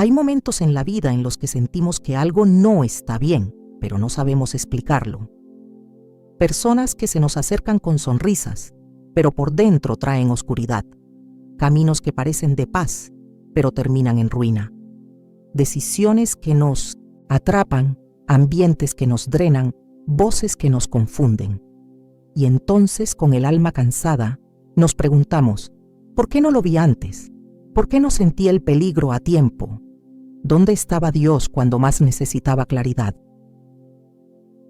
Hay momentos en la vida en los que sentimos que algo no está bien, pero no sabemos explicarlo. Personas que se nos acercan con sonrisas, pero por dentro traen oscuridad. Caminos que parecen de paz, pero terminan en ruina. Decisiones que nos atrapan, ambientes que nos drenan, voces que nos confunden. Y entonces, con el alma cansada, nos preguntamos, ¿por qué no lo vi antes? ¿Por qué no sentí el peligro a tiempo? ¿Dónde estaba Dios cuando más necesitaba claridad?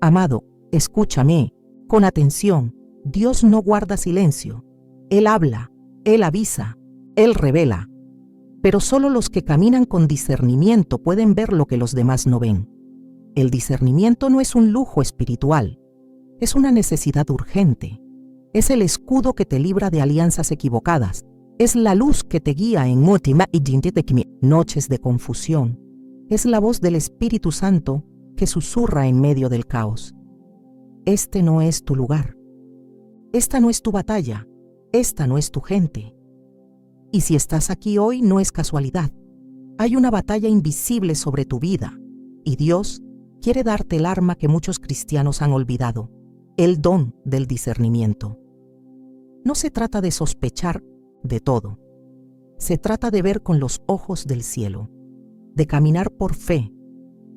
Amado, escúchame, con atención. Dios no guarda silencio. Él habla, Él avisa, Él revela. Pero solo los que caminan con discernimiento pueden ver lo que los demás no ven. El discernimiento no es un lujo espiritual, es una necesidad urgente. Es el escudo que te libra de alianzas equivocadas. Es la luz que te guía en noches de confusión. Es la voz del Espíritu Santo que susurra en medio del caos. Este no es tu lugar. Esta no es tu batalla. Esta no es tu gente. Y si estás aquí hoy no es casualidad. Hay una batalla invisible sobre tu vida. Y Dios quiere darte el arma que muchos cristianos han olvidado. El don del discernimiento. No se trata de sospechar de todo. Se trata de ver con los ojos del cielo, de caminar por fe,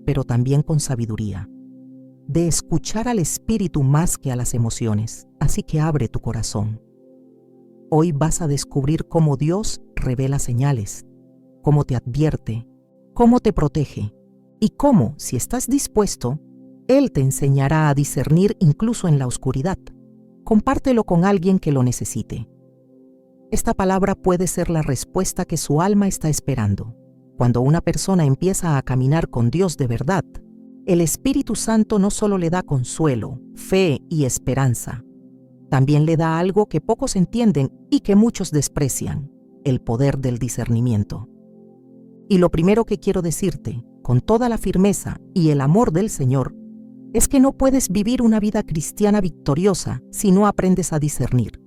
pero también con sabiduría, de escuchar al Espíritu más que a las emociones. Así que abre tu corazón. Hoy vas a descubrir cómo Dios revela señales, cómo te advierte, cómo te protege y cómo, si estás dispuesto, Él te enseñará a discernir incluso en la oscuridad. Compártelo con alguien que lo necesite. Esta palabra puede ser la respuesta que su alma está esperando. Cuando una persona empieza a caminar con Dios de verdad, el Espíritu Santo no solo le da consuelo, fe y esperanza, también le da algo que pocos entienden y que muchos desprecian: el poder del discernimiento. Y lo primero que quiero decirte, con toda la firmeza y el amor del Señor, es que no puedes vivir una vida cristiana victoriosa si no aprendes a discernir.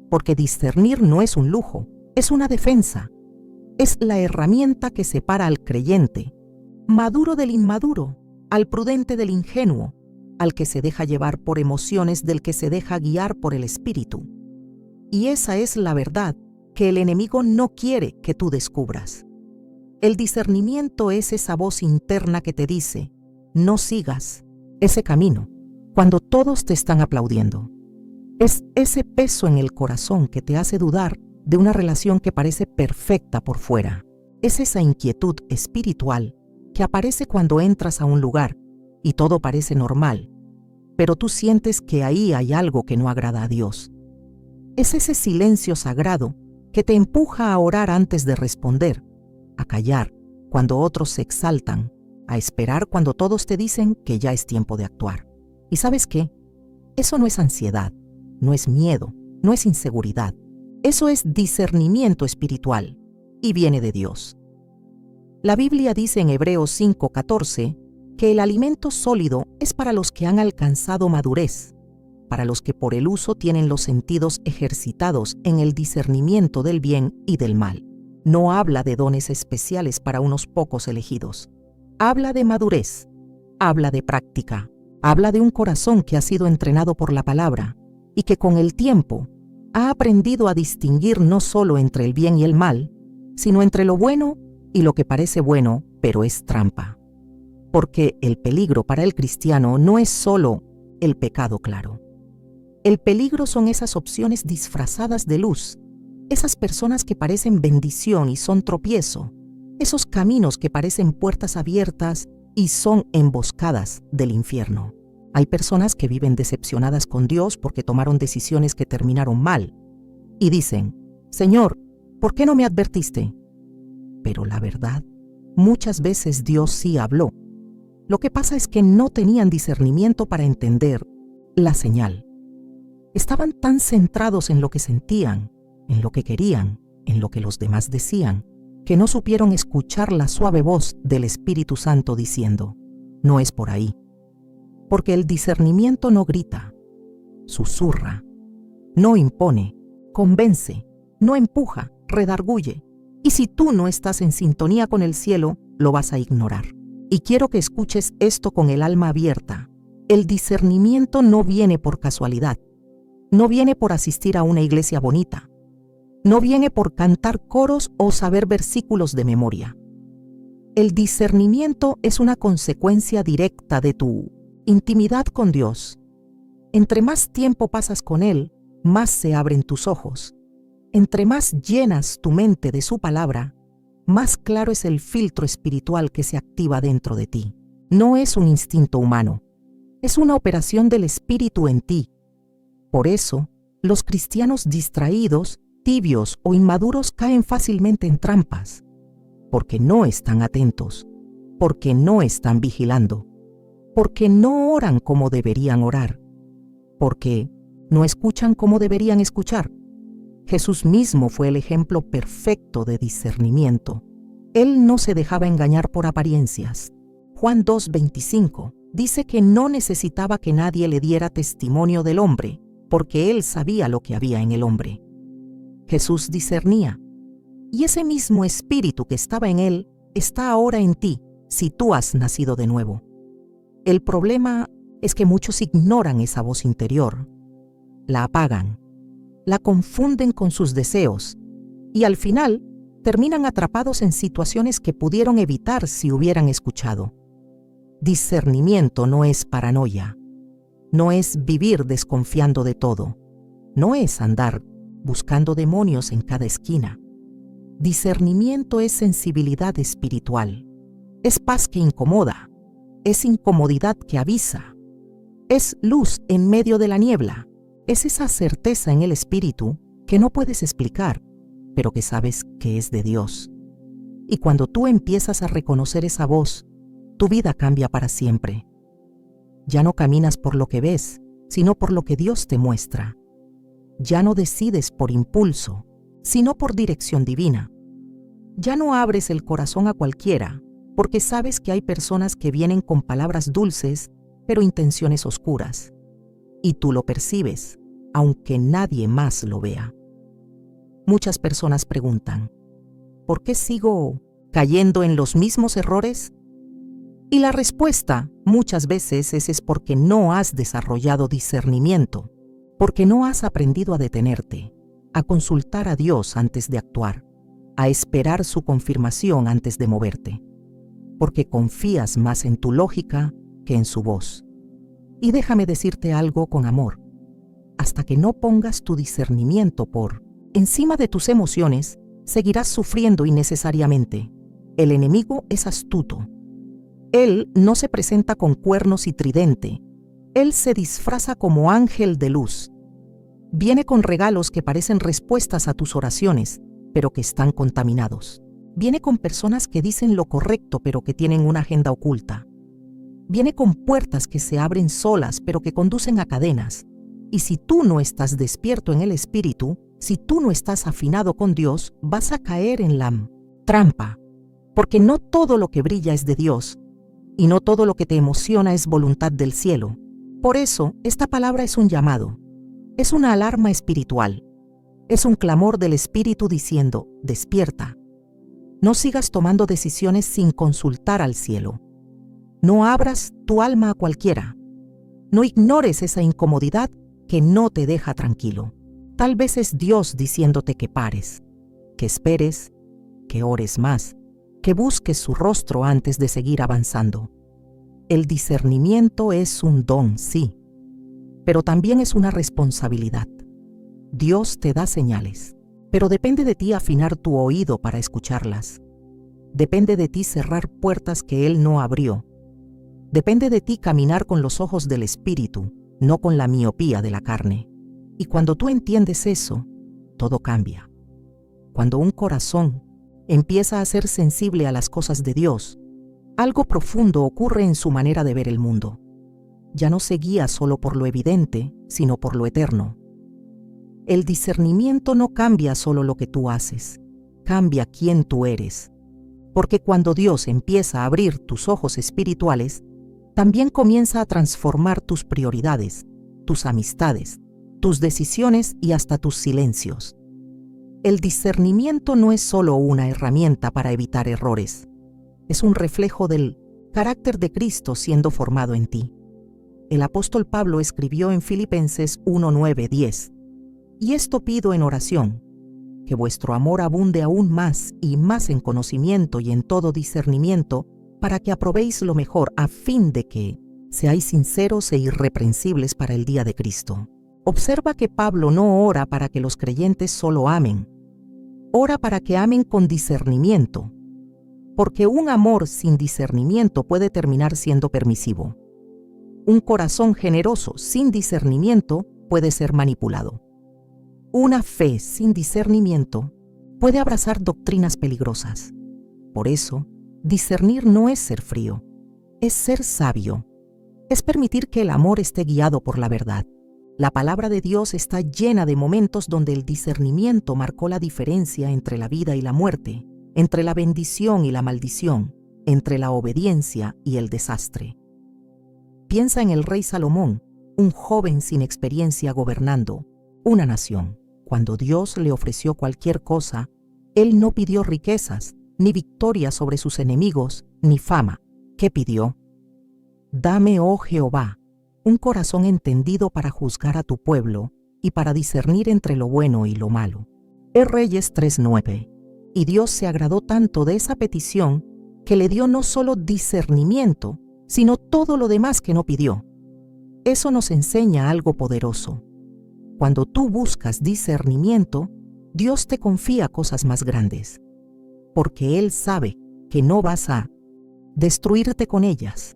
Porque discernir no es un lujo, es una defensa. Es la herramienta que separa al creyente, maduro del inmaduro, al prudente del ingenuo, al que se deja llevar por emociones del que se deja guiar por el Espíritu. Y esa es la verdad que el enemigo no quiere que tú descubras. El discernimiento es esa voz interna que te dice, no sigas ese camino cuando todos te están aplaudiendo. Es ese peso en el corazón que te hace dudar de una relación que parece perfecta por fuera. Es esa inquietud espiritual que aparece cuando entras a un lugar y todo parece normal, pero tú sientes que ahí hay algo que no agrada a Dios. Es ese silencio sagrado que te empuja a orar antes de responder, a callar cuando otros se exaltan, a esperar cuando todos te dicen que ya es tiempo de actuar. ¿Y sabes qué? Eso no es ansiedad, no es miedo, no es inseguridad. Eso es discernimiento espiritual y viene de Dios. La Biblia dice en Hebreos 5:14 que el alimento sólido es para los que han alcanzado madurez, para los que por el uso tienen los sentidos ejercitados en el discernimiento del bien y del mal. No habla de dones especiales para unos pocos elegidos. Habla de madurez, habla de práctica, habla de un corazón que ha sido entrenado por la palabra y que con el tiempo ha aprendido a distinguir no solo entre el bien y el mal, sino entre lo bueno y lo que parece bueno, pero es trampa. Porque el peligro para el cristiano no es solo el pecado claro. El peligro son esas opciones disfrazadas de luz, esas personas que parecen bendición y son tropiezo, esos caminos que parecen puertas abiertas y son emboscadas del infierno. Hay personas que viven decepcionadas con Dios porque tomaron decisiones que terminaron mal y dicen, Señor, ¿por qué no me advertiste? Pero la verdad, muchas veces Dios sí habló. Lo que pasa es que no tenían discernimiento para entender la señal. Estaban tan centrados en lo que sentían, en lo que querían, en lo que los demás decían, que no supieron escuchar la suave voz del Espíritu Santo diciendo, no es por ahí. Porque el discernimiento no grita, susurra, no impone, convence, no empuja, redarguye Y si tú no estás en sintonía con el cielo, lo vas a ignorar. Y quiero que escuches esto con el alma abierta. El discernimiento no viene por casualidad. No viene por asistir a una iglesia bonita. No viene por cantar coros o saber versículos de memoria. El discernimiento es una consecuencia directa de tu intimidad con Dios. Entre más tiempo pasas con Él, más se abren tus ojos. Entre más llenas tu mente de su palabra, más claro es el filtro espiritual que se activa dentro de ti. No es un instinto humano, es una operación del Espíritu en ti. Por eso, los cristianos distraídos, tibios o inmaduros caen fácilmente en trampas, porque no están atentos, porque no están vigilando, porque no oran como deberían orar, porque no escuchan como deberían escuchar. Jesús mismo fue el ejemplo perfecto de discernimiento. Él no se dejaba engañar por apariencias. Juan 2:25 dice que no necesitaba que nadie le diera testimonio del hombre, porque él sabía lo que había en el hombre. Jesús discernía, y ese mismo espíritu que estaba en él está ahora en ti, si tú has nacido de nuevo. El problema es que muchos ignoran esa voz interior, la apagan, la confunden con sus deseos y al final terminan atrapados en situaciones que pudieron evitar si hubieran escuchado. Discernimiento no es paranoia, no es vivir desconfiando de todo, no es andar buscando demonios en cada esquina. Discernimiento es sensibilidad espiritual, es paz que incomoda, es incomodidad que avisa, es luz en medio de la niebla. Es esa certeza en el espíritu que no puedes explicar, pero que sabes que es de Dios. Y cuando tú empiezas a reconocer esa voz, tu vida cambia para siempre. Ya no caminas por lo que ves, sino por lo que Dios te muestra. Ya no decides por impulso, sino por dirección divina. Ya no abres el corazón a cualquiera, porque sabes que hay personas que vienen con palabras dulces, pero intenciones oscuras. Y tú lo percibes, aunque nadie más lo vea. Muchas personas preguntan, ¿por qué sigo cayendo en los mismos errores? Y la respuesta muchas veces es porque no has desarrollado discernimiento, porque no has aprendido a detenerte, a consultar a Dios antes de actuar, a esperar su confirmación antes de moverte, porque confías más en tu lógica que en su voz. Y déjame decirte algo con amor. Hasta que no pongas tu discernimiento por encima de tus emociones, seguirás sufriendo innecesariamente. El enemigo es astuto. Él no se presenta con cuernos y tridente. Él se disfraza como ángel de luz. Viene con regalos que parecen respuestas a tus oraciones, pero que están contaminados. Viene con personas que dicen lo correcto, pero que tienen una agenda oculta. Viene con puertas que se abren solas, pero que conducen a cadenas. Y si tú no estás despierto en el espíritu, si tú no estás afinado con Dios, vas a caer en la trampa. Porque no todo lo que brilla es de Dios, y no todo lo que te emociona es voluntad del cielo. Por eso, esta palabra es un llamado. Es una alarma espiritual. Es un clamor del espíritu diciendo, despierta. No sigas tomando decisiones sin consultar al cielo. No abras tu alma a cualquiera. No ignores esa incomodidad que no te deja tranquilo. Tal vez es Dios diciéndote que pares, que esperes, que ores más, que busques su rostro antes de seguir avanzando. El discernimiento es un don, sí, pero también es una responsabilidad. Dios te da señales, pero depende de ti afinar tu oído para escucharlas. Depende de ti cerrar puertas que Él no abrió. Depende de ti caminar con los ojos del Espíritu, no con la miopía de la carne. Y cuando tú entiendes eso, todo cambia. Cuando un corazón empieza a ser sensible a las cosas de Dios, algo profundo ocurre en su manera de ver el mundo. Ya no se guía solo por lo evidente, sino por lo eterno. El discernimiento no cambia solo lo que tú haces, cambia quién tú eres. Porque cuando Dios empieza a abrir tus ojos espirituales, también comienza a transformar tus prioridades, tus amistades, tus decisiones y hasta tus silencios. El discernimiento no es solo una herramienta para evitar errores. Es un reflejo del carácter de Cristo siendo formado en ti. El apóstol Pablo escribió en Filipenses 1:9-10: Y esto pido en oración, que vuestro amor abunde aún más y más en conocimiento y en todo discernimiento, para que aprobéis lo mejor, a fin de que seáis sinceros e irreprensibles para el día de Cristo. Observa que Pablo no ora para que los creyentes solo amen, ora para que amen con discernimiento, porque un amor sin discernimiento puede terminar siendo permisivo. Un corazón generoso sin discernimiento puede ser manipulado. Una fe sin discernimiento puede abrazar doctrinas peligrosas. Por eso, discernir no es ser frío, es ser sabio. Es permitir que el amor esté guiado por la verdad. La palabra de Dios está llena de momentos donde el discernimiento marcó la diferencia entre la vida y la muerte, entre la bendición y la maldición, entre la obediencia y el desastre. Piensa en el rey Salomón, un joven sin experiencia gobernando una nación. Cuando Dios le ofreció cualquier cosa, él no pidió riquezas, ni victoria sobre sus enemigos, ni fama. ¿Qué pidió? Dame, oh Jehová, un corazón entendido para juzgar a tu pueblo y para discernir entre lo bueno y lo malo. Reyes 3:9. Y Dios se agradó tanto de esa petición que le dio no solo discernimiento, sino todo lo demás que no pidió. Eso nos enseña algo poderoso. Cuando tú buscas discernimiento, Dios te confía cosas más grandes, porque Él sabe que no vas a destruirte con ellas.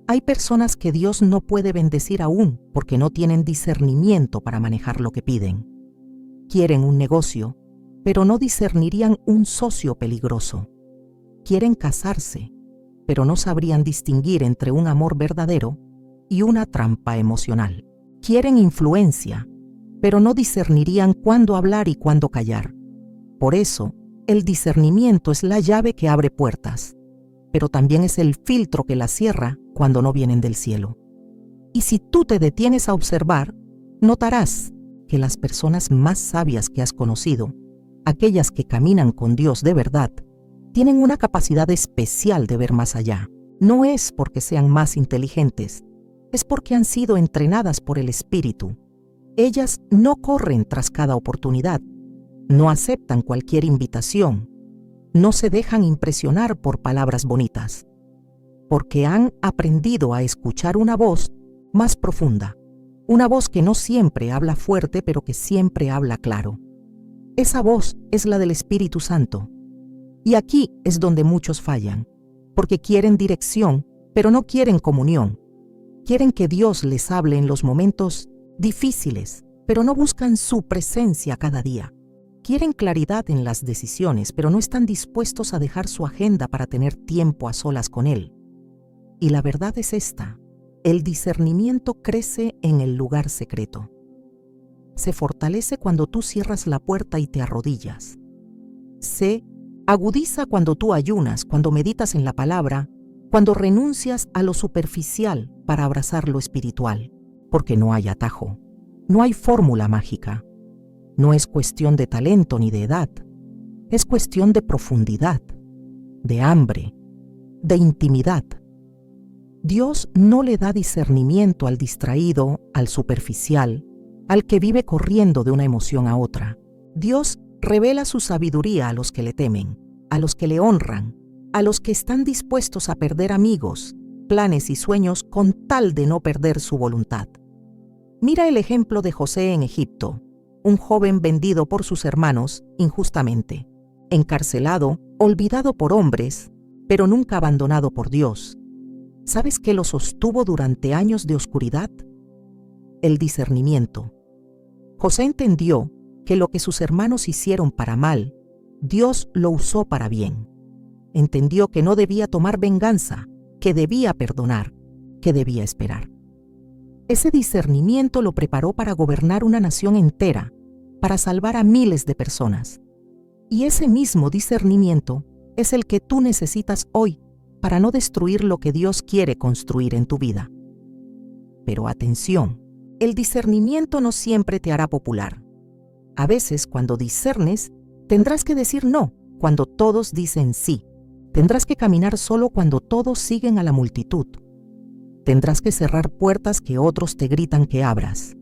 Hay personas que Dios no puede bendecir aún porque no tienen discernimiento para manejar lo que piden. Quieren un negocio, pero no discernirían un socio peligroso. Quieren casarse, pero no sabrían distinguir entre un amor verdadero y una trampa emocional. Quieren influencia, pero no discernirían cuándo hablar y cuándo callar. Por eso, el discernimiento es la llave que abre puertas, pero también es el filtro que las cierra cuando no vienen del cielo. Y si tú te detienes a observar, notarás que las personas más sabias que has conocido, aquellas que caminan con Dios de verdad, tienen una capacidad especial de ver más allá. No es porque sean más inteligentes, es porque han sido entrenadas por el Espíritu. Ellas no corren tras cada oportunidad, no aceptan cualquier invitación, no se dejan impresionar por palabras bonitas, porque han aprendido a escuchar una voz más profunda, una voz que no siempre habla fuerte, pero que siempre habla claro. Esa voz es la del Espíritu Santo. Y aquí es donde muchos fallan, porque quieren dirección, pero no quieren comunión. Quieren que Dios les hable en los momentos difíciles, pero no buscan su presencia cada día. Quieren claridad en las decisiones, pero no están dispuestos a dejar su agenda para tener tiempo a solas con Él. Y la verdad es esta: el discernimiento crece en el lugar secreto. Se fortalece cuando tú cierras la puerta y te arrodillas. Se agudiza cuando tú ayunas, cuando meditas en la palabra, cuando renuncias a lo superficial para abrazar lo espiritual, porque no hay atajo, no hay fórmula mágica. No es cuestión de talento ni de edad, es cuestión de profundidad, de hambre, de intimidad. Dios no le da discernimiento al distraído, al superficial, al que vive corriendo de una emoción a otra. Dios revela su sabiduría a los que le temen, a los que le honran, a los que están dispuestos a perder amigos, planes y sueños con tal de no perder su voluntad. Mira el ejemplo de José en Egipto, un joven vendido por sus hermanos injustamente, encarcelado, olvidado por hombres, pero nunca abandonado por Dios. ¿Sabes qué lo sostuvo durante años de oscuridad? El discernimiento. José entendió que lo que sus hermanos hicieron para mal, Dios lo usó para bien. Entendió que no debía tomar venganza, que debía perdonar, que debía esperar. Ese discernimiento lo preparó para gobernar una nación entera, para salvar a miles de personas. Y ese mismo discernimiento es el que tú necesitas hoy para no destruir lo que Dios quiere construir en tu vida. Pero atención, el discernimiento no siempre te hará popular. A veces, cuando discernes, tendrás que decir no cuando todos dicen sí. Tendrás que caminar solo cuando todos siguen a la multitud. Tendrás que cerrar puertas que otros te gritan que abras.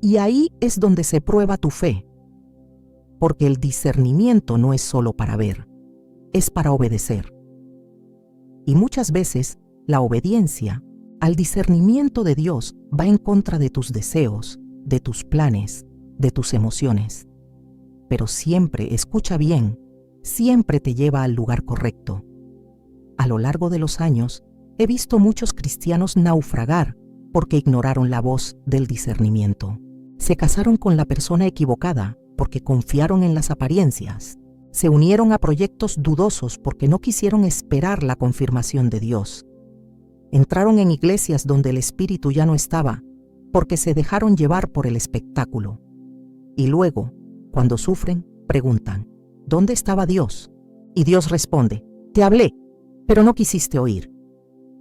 Y ahí es donde se prueba tu fe. Porque el discernimiento no es solo para ver, es para obedecer. Y muchas veces, la obediencia al discernimiento de Dios va en contra de tus deseos, de tus planes, de tus emociones. Pero siempre, escucha bien, siempre te lleva al lugar correcto. A lo largo de los años, he visto muchos cristianos naufragar porque ignoraron la voz del discernimiento. Se casaron con la persona equivocada porque confiaron en las apariencias. Se unieron a proyectos dudosos porque no quisieron esperar la confirmación de Dios. Entraron en iglesias donde el Espíritu ya no estaba porque se dejaron llevar por el espectáculo. Y luego, cuando sufren, preguntan, ¿dónde estaba Dios? Y Dios responde, te hablé, pero no quisiste oír.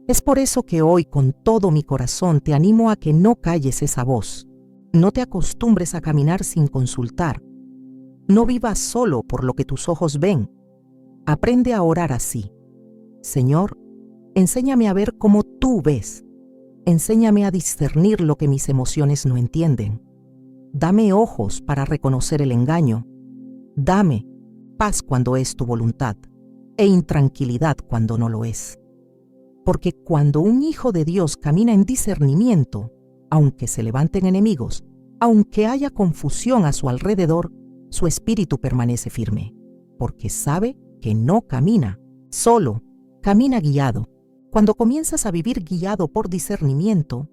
Es por eso que hoy con todo mi corazón te animo a que no calles esa voz. No te acostumbres a caminar sin consultar. No vivas solo por lo que tus ojos ven. Aprende a orar así. Señor, enséñame a ver como tú ves. Enséñame a discernir lo que mis emociones no entienden. Dame ojos para reconocer el engaño. Dame paz cuando es tu voluntad e intranquilidad cuando no lo es. Porque cuando un hijo de Dios camina en discernimiento, aunque se levanten enemigos, aunque haya confusión a su alrededor, su espíritu permanece firme, porque sabe que no camina solo, camina guiado. Cuando comienzas a vivir guiado por discernimiento,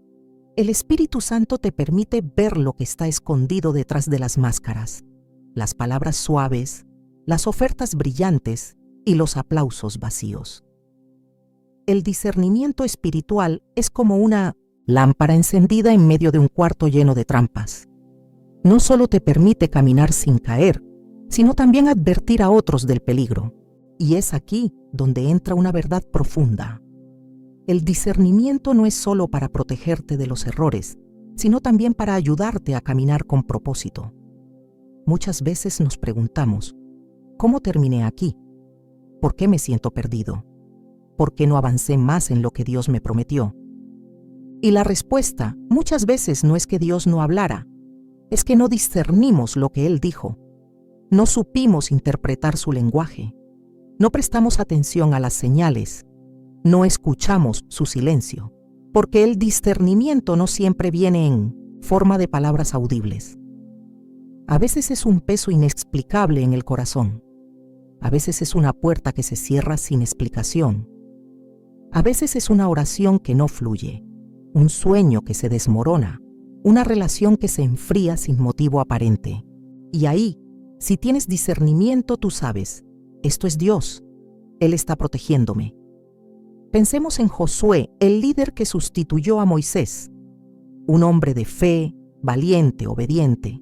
el Espíritu Santo te permite ver lo que está escondido detrás de las máscaras, las palabras suaves, las ofertas brillantes y los aplausos vacíos. El discernimiento espiritual es como una lámpara encendida en medio de un cuarto lleno de trampas. No solo te permite caminar sin caer, sino también advertir a otros del peligro. Y es aquí donde entra una verdad profunda. El discernimiento no es solo para protegerte de los errores, sino también para ayudarte a caminar con propósito. Muchas veces nos preguntamos, ¿cómo terminé aquí? ¿Por qué me siento perdido? ¿Por qué no avancé más en lo que Dios me prometió? Y la respuesta muchas veces no es que Dios no hablara, es que no discernimos lo que Él dijo. No supimos interpretar su lenguaje. No prestamos atención a las señales. No escuchamos su silencio, porque el discernimiento no siempre viene en forma de palabras audibles. A veces es un peso inexplicable en el corazón. A veces es una puerta que se cierra sin explicación. A veces es una oración que no fluye, un sueño que se desmorona, una relación que se enfría sin motivo aparente. Y ahí, si tienes discernimiento, tú sabes, esto es Dios, Él está protegiéndome. Pensemos en Josué, el líder que sustituyó a Moisés, un hombre de fe, valiente, obediente.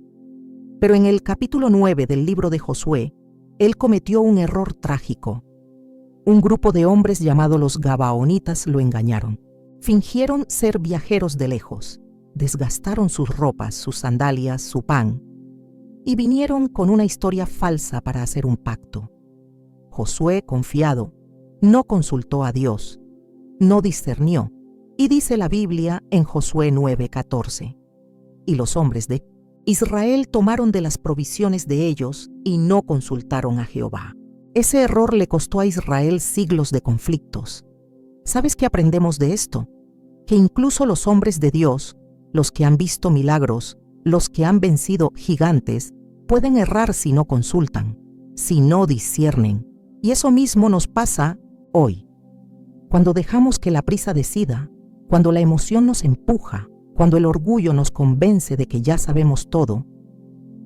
Pero en el capítulo 9 del libro de Josué, él cometió un error trágico. Un grupo de hombres llamados los Gabaonitas lo engañaron. Fingieron ser viajeros de lejos, desgastaron sus ropas, sus sandalias, su pan, y vinieron con una historia falsa para hacer un pacto. Josué, confiado, no consultó a Dios, no discernió, y dice la Biblia en Josué 9:14, y los hombres de Israel tomaron de las provisiones de ellos y no consultaron a Jehová. Ese error le costó a Israel siglos de conflictos. ¿Sabes qué aprendemos de esto? Que incluso los hombres de Dios, los que han visto milagros, los que han vencido gigantes, pueden errar si no consultan, si no disciernen. Y eso mismo nos pasa hoy. Cuando dejamos que la prisa decida, cuando la emoción nos empuja, cuando el orgullo nos convence de que ya sabemos todo,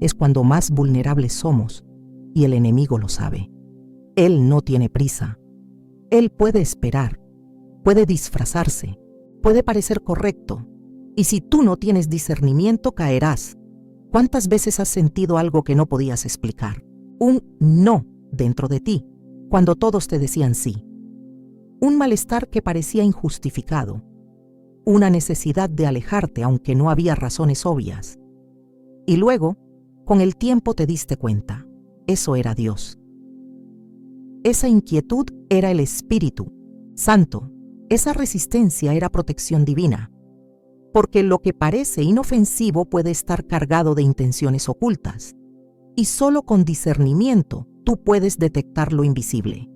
es cuando más vulnerables somos, y el enemigo lo sabe. Él no tiene prisa. Él puede esperar, puede disfrazarse, puede parecer correcto, y si tú no tienes discernimiento caerás. ¿Cuántas veces has sentido algo que no podías explicar? Un no dentro de ti, cuando todos te decían sí. Un malestar que parecía injustificado. Una necesidad de alejarte aunque no había razones obvias. Y luego, Con el tiempo te diste cuenta, eso era Dios. Esa inquietud era el Espíritu Santo. Esa resistencia era protección divina. Porque lo que parece inofensivo puede estar cargado de intenciones ocultas. Y solo con discernimiento tú puedes detectar lo invisible.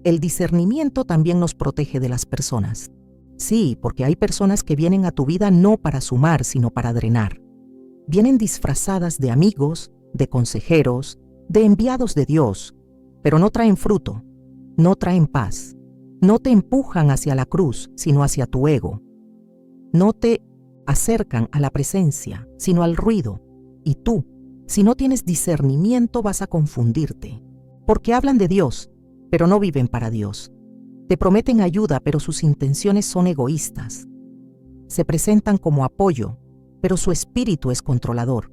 El discernimiento también nos protege de las personas. Sí, porque hay personas que vienen a tu vida no para sumar, sino para drenar. Vienen disfrazadas de amigos, de consejeros, de enviados de Dios, pero no traen fruto, no traen paz, no te empujan hacia la cruz, sino hacia tu ego. No te acercan a la presencia, sino al ruido. Y tú, si no tienes discernimiento, vas a confundirte, porque hablan de Dios, pero no viven para Dios. Te prometen ayuda, pero sus intenciones son egoístas. Se presentan como apoyo, pero su espíritu es controlador.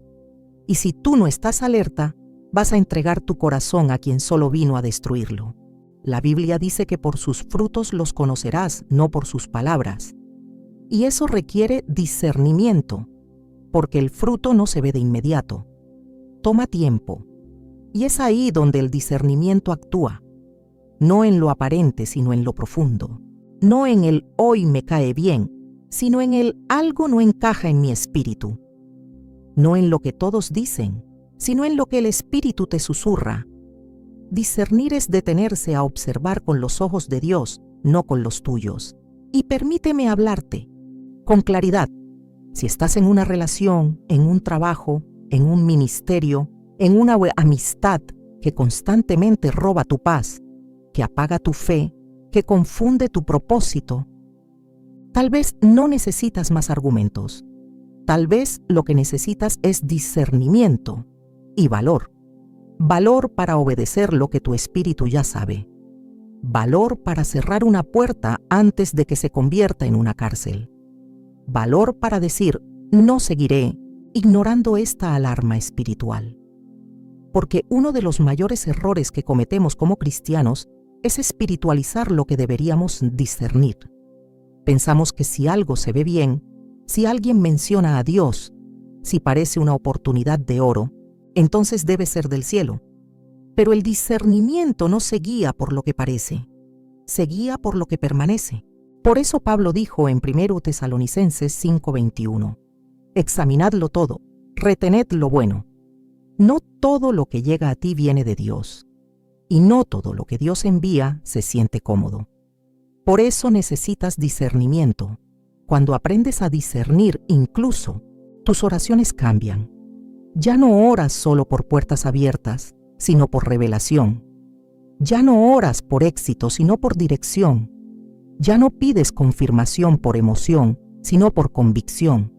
Y si tú no estás alerta, vas a entregar tu corazón a quien solo vino a destruirlo. La Biblia dice que por sus frutos los conocerás, no por sus palabras. Y eso requiere discernimiento, porque el fruto no se ve de inmediato. Toma tiempo. Y es ahí donde el discernimiento actúa. No en lo aparente, sino en lo profundo. No en el hoy me cae bien, sino en el algo no encaja en mi espíritu. No en lo que todos dicen, sino en lo que el espíritu te susurra. Discernir es detenerse a observar con los ojos de Dios, no con los tuyos. Y permíteme hablarte con claridad. Si estás en una relación, en un trabajo, en un ministerio, en una amistad que constantemente roba tu paz, que apaga tu fe, que confunde tu propósito, tal vez no necesitas más argumentos. Tal vez lo que necesitas es discernimiento y valor. Valor para obedecer lo que tu espíritu ya sabe. Valor para cerrar una puerta antes de que se convierta en una cárcel. Valor para decir, no seguiré, ignorando esta alarma espiritual. Porque uno de los mayores errores que cometemos como cristianos es espiritualizar lo que deberíamos discernir. Pensamos que si algo se ve bien, si alguien menciona a Dios, si parece una oportunidad de oro, entonces debe ser del cielo. Pero el discernimiento no se guía por lo que parece, se guía por lo que permanece. Por eso Pablo dijo en 1 Tesalonicenses 5:21, examinadlo todo, retened lo bueno. No todo lo que llega a ti viene de Dios. Y no todo lo que Dios envía se siente cómodo. Por eso necesitas discernimiento. Cuando aprendes a discernir, incluso, tus oraciones cambian. Ya no oras solo por puertas abiertas, sino por revelación. Ya no oras por éxito, sino por dirección. Ya no pides confirmación por emoción, sino por convicción.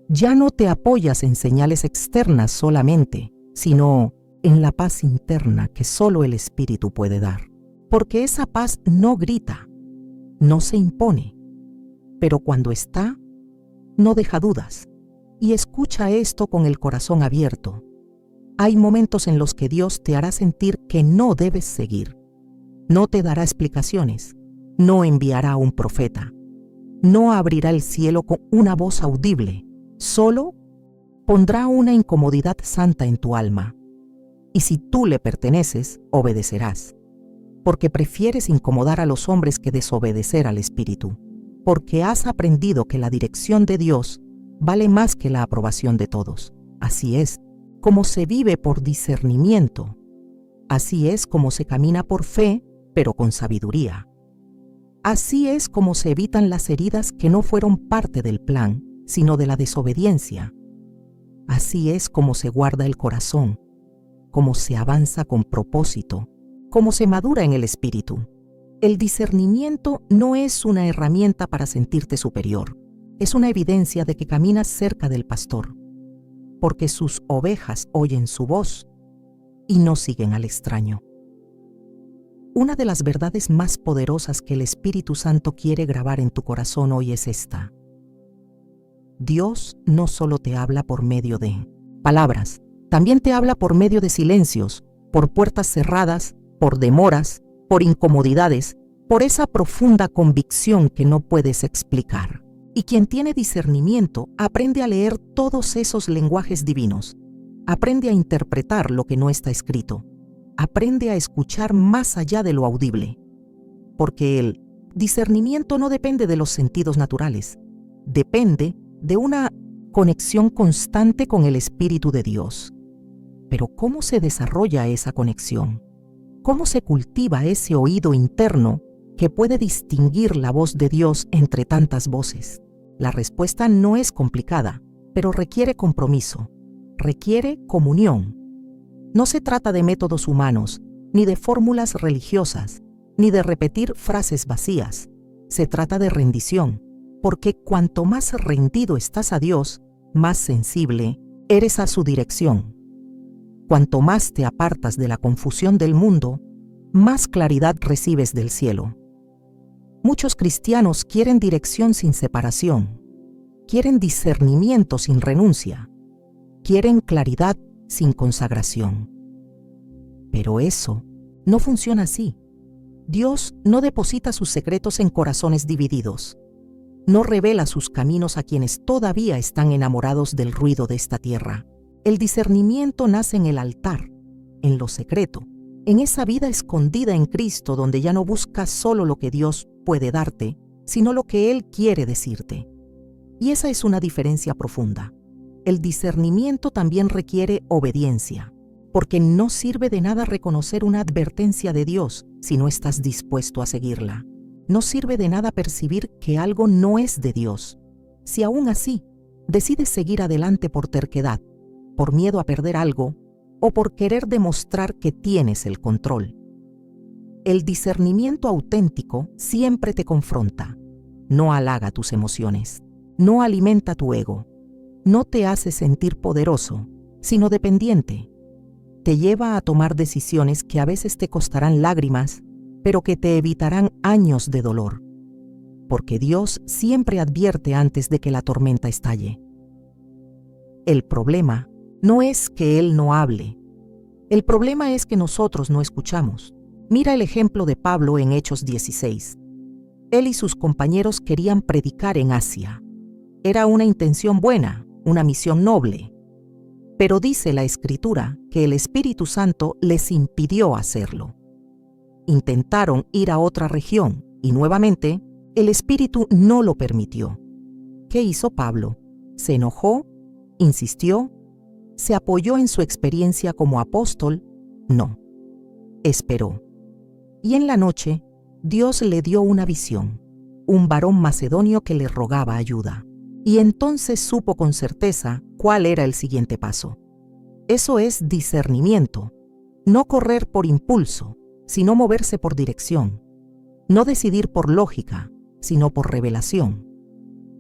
Ya no te apoyas en señales externas solamente, sino en la paz interna que solo el Espíritu puede dar. Porque esa paz no grita, no se impone, pero cuando está, no deja dudas. Y escucha esto con el corazón abierto. Hay momentos en los que Dios te hará sentir que no debes seguir. No te dará explicaciones, no enviará a un profeta, no abrirá el cielo con una voz audible, solo pondrá una incomodidad santa en tu alma. Y si tú le perteneces, obedecerás, porque prefieres incomodar a los hombres que desobedecer al Espíritu, porque has aprendido que la dirección de Dios vale más que la aprobación de todos. Así es como se vive por discernimiento. Así es como se camina por fe, pero con sabiduría. Así es como se evitan las heridas que no fueron parte del plan, sino de la desobediencia. Así es como se guarda el corazón, como se avanza con propósito, como se madura en el espíritu. El discernimiento no es una herramienta para sentirte superior, es una evidencia de que caminas cerca del pastor, porque sus ovejas oyen su voz y no siguen al extraño. Una de las verdades más poderosas que el Espíritu Santo quiere grabar en tu corazón hoy es esta. Dios no solo te habla por medio de palabras, también te habla por medio de silencios, por puertas cerradas, por demoras, por incomodidades, por esa profunda convicción que no puedes explicar. Y quien tiene discernimiento aprende a leer todos esos lenguajes divinos. Aprende a interpretar lo que no está escrito. Aprende a escuchar más allá de lo audible. Porque el discernimiento no depende de los sentidos naturales. Depende de una conexión constante con el Espíritu de Dios. Pero ¿cómo se desarrolla esa conexión? ¿Cómo se cultiva ese oído interno que puede distinguir la voz de Dios entre tantas voces? La respuesta no es complicada, pero requiere compromiso, requiere comunión. No se trata de métodos humanos, ni de fórmulas religiosas, ni de repetir frases vacías. Se trata de rendición, porque cuanto más rendido estás a Dios, más sensible eres a su dirección. Cuanto más te apartas de la confusión del mundo, más claridad recibes del cielo. Muchos cristianos quieren dirección sin separación, quieren discernimiento sin renuncia, quieren claridad sin consagración. Pero eso no funciona así. Dios no deposita sus secretos en corazones divididos. No revela sus caminos a quienes todavía están enamorados del ruido de esta tierra. El discernimiento nace en el altar, en lo secreto, en esa vida escondida en Cristo donde ya no buscas solo lo que Dios puede darte, sino lo que Él quiere decirte. Y esa es una diferencia profunda. El discernimiento también requiere obediencia, porque no sirve de nada reconocer una advertencia de Dios si no estás dispuesto a seguirla. No sirve de nada percibir que algo no es de Dios, si aún así decides seguir adelante por terquedad, por miedo a perder algo o por querer demostrar que tienes el control. El discernimiento auténtico siempre te confronta, no halaga tus emociones, no alimenta tu ego, no te hace sentir poderoso, sino dependiente. Te lleva a tomar decisiones que a veces te costarán lágrimas, pero que te evitarán años de dolor, porque Dios siempre advierte antes de que la tormenta estalle. El problema no es que Él no hable, el problema es que nosotros no escuchamos. Mira el ejemplo de Pablo en Hechos 16. Él y sus compañeros querían predicar en Asia. Era una intención buena, una misión noble. Pero dice la Escritura que el Espíritu Santo les impidió hacerlo. Intentaron ir a otra región y nuevamente el Espíritu no lo permitió. ¿Qué hizo Pablo? ¿Se enojó? ¿Insistió? ¿Se apoyó en su experiencia como apóstol? No. Esperó. Y en la noche, Dios le dio una visión, un varón macedonio que le rogaba ayuda. Y entonces supo con certeza cuál era el siguiente paso. Eso es discernimiento. No correr por impulso, sino moverse por dirección. No decidir por lógica, sino por revelación.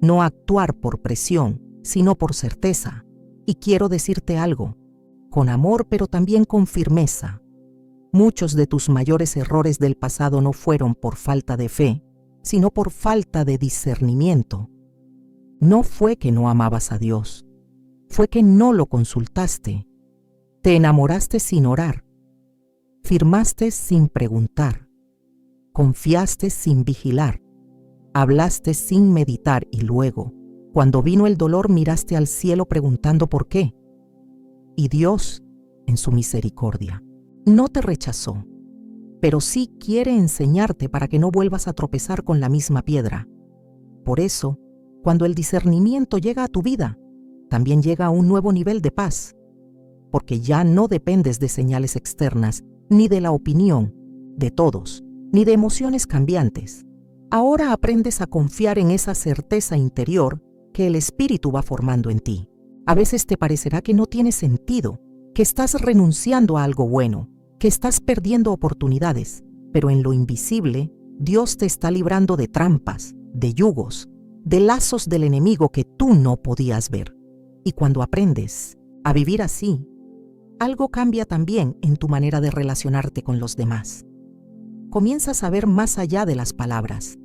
No actuar por presión, sino por certeza. Y quiero decirte algo, con amor pero también con firmeza. Muchos de tus mayores errores del pasado no fueron por falta de fe, sino por falta de discernimiento. No fue que no amabas a Dios, fue que no lo consultaste. Te enamoraste sin orar, firmaste sin preguntar, confiaste sin vigilar, hablaste sin meditar y luego, cuando vino el dolor, miraste al cielo preguntando por qué. Y Dios, en su misericordia, no te rechazó, pero sí quiere enseñarte para que no vuelvas a tropezar con la misma piedra. Por eso, cuando el discernimiento llega a tu vida, también llega a un nuevo nivel de paz, porque ya no dependes de señales externas, ni de la opinión de todos, ni de emociones cambiantes. Ahora aprendes a confiar en esa certeza interior que el Espíritu va formando en ti. A veces te parecerá que no tiene sentido, que estás renunciando a algo bueno, que estás perdiendo oportunidades, pero en lo invisible, Dios te está librando de trampas, de yugos, de lazos del enemigo que tú no podías ver. Y cuando aprendes a vivir así, algo cambia también en tu manera de relacionarte con los demás. Comienzas a ver más allá de las palabras.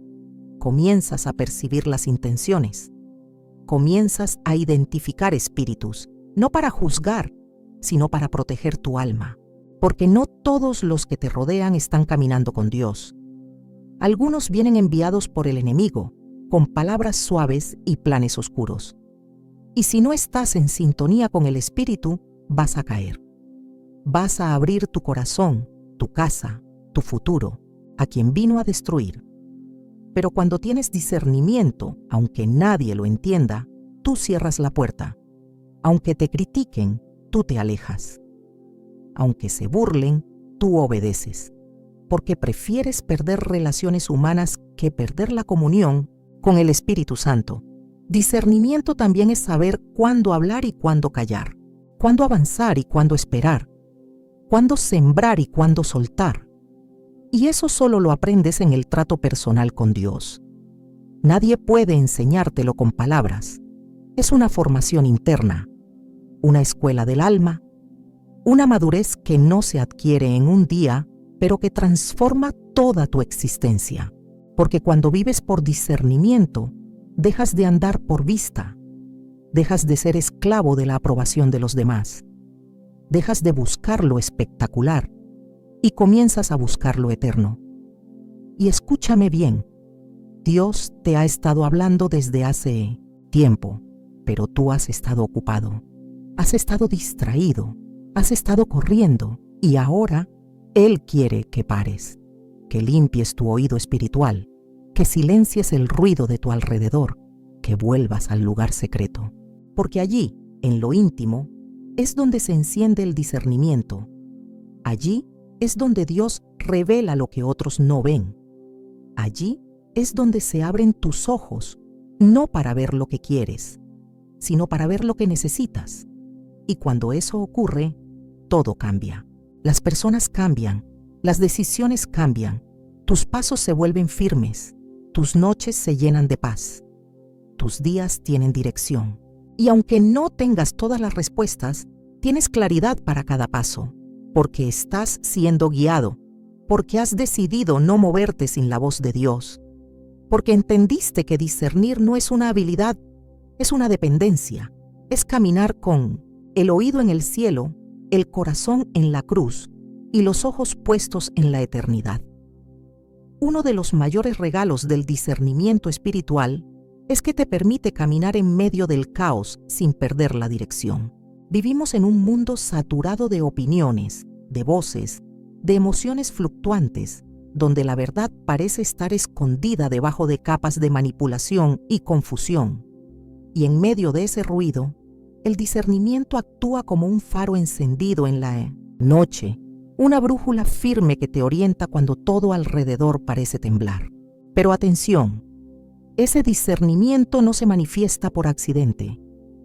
Comienzas a percibir las intenciones. Comienzas a identificar espíritus, no para juzgar, sino para proteger tu alma. Porque no todos los que te rodean están caminando con Dios. Algunos vienen enviados por el enemigo, con palabras suaves y planes oscuros. Y si no estás en sintonía con el Espíritu, vas a caer. Vas a abrir tu corazón, tu casa, tu futuro, a quien vino a destruir. Pero cuando tienes discernimiento, aunque nadie lo entienda, tú cierras la puerta. Aunque te critiquen, tú te alejas. Aunque se burlen, tú obedeces. Porque prefieres perder relaciones humanas que perder la comunión con el Espíritu Santo. Discernimiento también es saber cuándo hablar y cuándo callar, cuándo avanzar y cuándo esperar, cuándo sembrar y cuándo soltar. Y eso solo lo aprendes en el trato personal con Dios. Nadie puede enseñártelo con palabras. Es una formación interna, una escuela del alma, una madurez que no se adquiere en un día, pero que transforma toda tu existencia. Porque cuando vives por discernimiento, dejas de andar por vista, dejas de ser esclavo de la aprobación de los demás, dejas de buscar lo espectacular y comienzas a buscar lo eterno. Y escúchame bien, Dios te ha estado hablando desde hace tiempo, pero tú has estado ocupado, has estado distraído, has estado corriendo y ahora Él quiere que pares, que limpies tu oído espiritual, que silencies el ruido de tu alrededor, que vuelvas al lugar secreto, porque allí, en lo íntimo, es donde se enciende el discernimiento. Allí es donde Dios revela lo que otros no ven. Allí es donde se abren tus ojos, no para ver lo que quieres, sino para ver lo que necesitas. Y cuando eso ocurre, todo cambia. Las personas cambian, las decisiones cambian, tus pasos se vuelven firmes, tus noches se llenan de paz, tus días tienen dirección. Y aunque no tengas todas las respuestas, tienes claridad para cada paso, porque estás siendo guiado, porque has decidido no moverte sin la voz de Dios, porque entendiste que discernir no es una habilidad, es una dependencia, es caminar con el oído en el cielo, el corazón en la cruz y los ojos puestos en la eternidad. Uno de los mayores regalos del discernimiento espiritual es que te permite caminar en medio del caos sin perder la dirección. Vivimos en un mundo saturado de opiniones, de voces, de emociones fluctuantes, donde la verdad parece estar escondida debajo de capas de manipulación y confusión. Y en medio de ese ruido, el discernimiento actúa como un faro encendido en la noche, una brújula firme que te orienta cuando todo alrededor parece temblar. Pero atención, ese discernimiento no se manifiesta por accidente.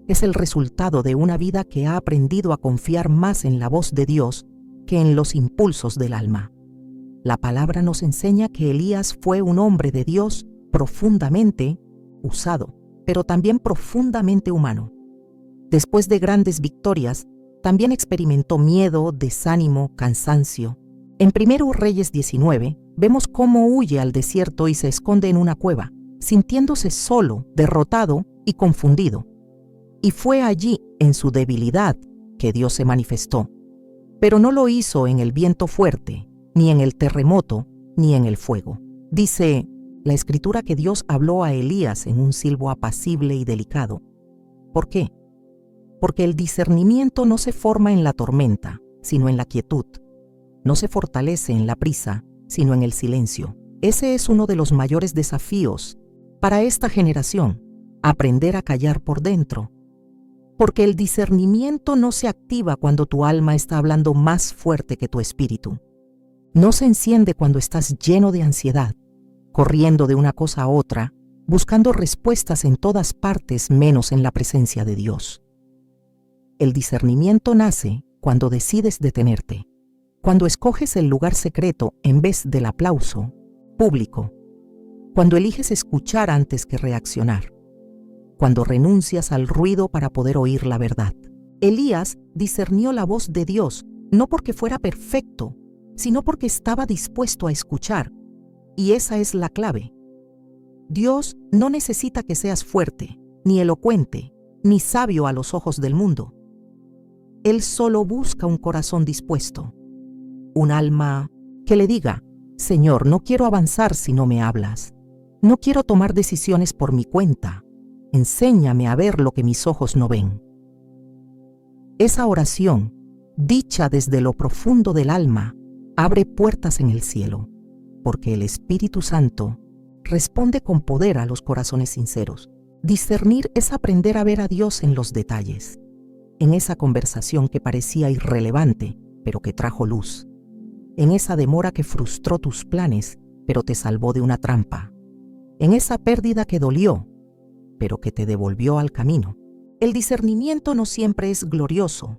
Es el resultado de una vida que ha aprendido a confiar más en la voz de Dios que en los impulsos del alma. La palabra nos enseña que Elías fue un hombre de Dios profundamente usado, pero también profundamente humano. Después de grandes victorias, también experimentó miedo, desánimo, cansancio. En 1 Reyes 19, vemos cómo huye al desierto y se esconde en una cueva, sintiéndose solo, derrotado y confundido. Y fue allí, en su debilidad, que Dios se manifestó. Pero no lo hizo en el viento fuerte, ni en el terremoto, ni en el fuego. Dice la Escritura que Dios habló a Elías en un silbo apacible y delicado. ¿Por qué? Porque el discernimiento no se forma en la tormenta, sino en la quietud. No se fortalece en la prisa, sino en el silencio. Ese es uno de los mayores desafíos para esta generación, aprender a callar por dentro. Porque el discernimiento no se activa cuando tu alma está hablando más fuerte que tu espíritu. No se enciende cuando estás lleno de ansiedad, corriendo de una cosa a otra, buscando respuestas en todas partes menos en la presencia de Dios. El discernimiento nace cuando decides detenerte, cuando escoges el lugar secreto en vez del aplauso público, cuando eliges escuchar antes que reaccionar, cuando renuncias al ruido para poder oír la verdad. Elías discernió la voz de Dios no porque fuera perfecto, sino porque estaba dispuesto a escuchar, y esa es la clave. Dios no necesita que seas fuerte, ni elocuente, ni sabio a los ojos del mundo. Él solo busca un corazón dispuesto, un alma que le diga: Señor, no quiero avanzar si no me hablas. No quiero tomar decisiones por mi cuenta. Enséñame a ver lo que mis ojos no ven. Esa oración, dicha desde lo profundo del alma, abre puertas en el cielo, porque el Espíritu Santo responde con poder a los corazones sinceros. Discernir es aprender a ver a Dios en los detalles, en esa conversación que parecía irrelevante, pero que trajo luz, en esa demora que frustró tus planes, pero te salvó de una trampa, en esa pérdida que dolió, pero que te devolvió al camino. El discernimiento no siempre es glorioso.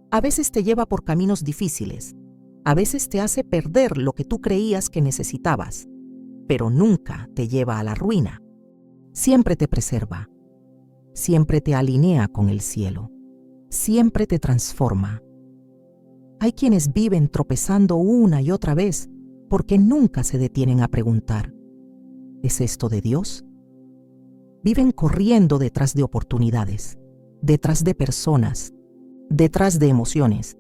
A veces te lleva por caminos difíciles, a veces te hace perder lo que tú creías que necesitabas, pero nunca te lleva a la ruina. Siempre te preserva, siempre te alinea con el cielo, siempre te transforma. Hay quienes viven tropezando una y otra vez porque nunca se detienen a preguntar, ¿es esto de Dios? Viven corriendo detrás de oportunidades, detrás de personas, detrás de emociones,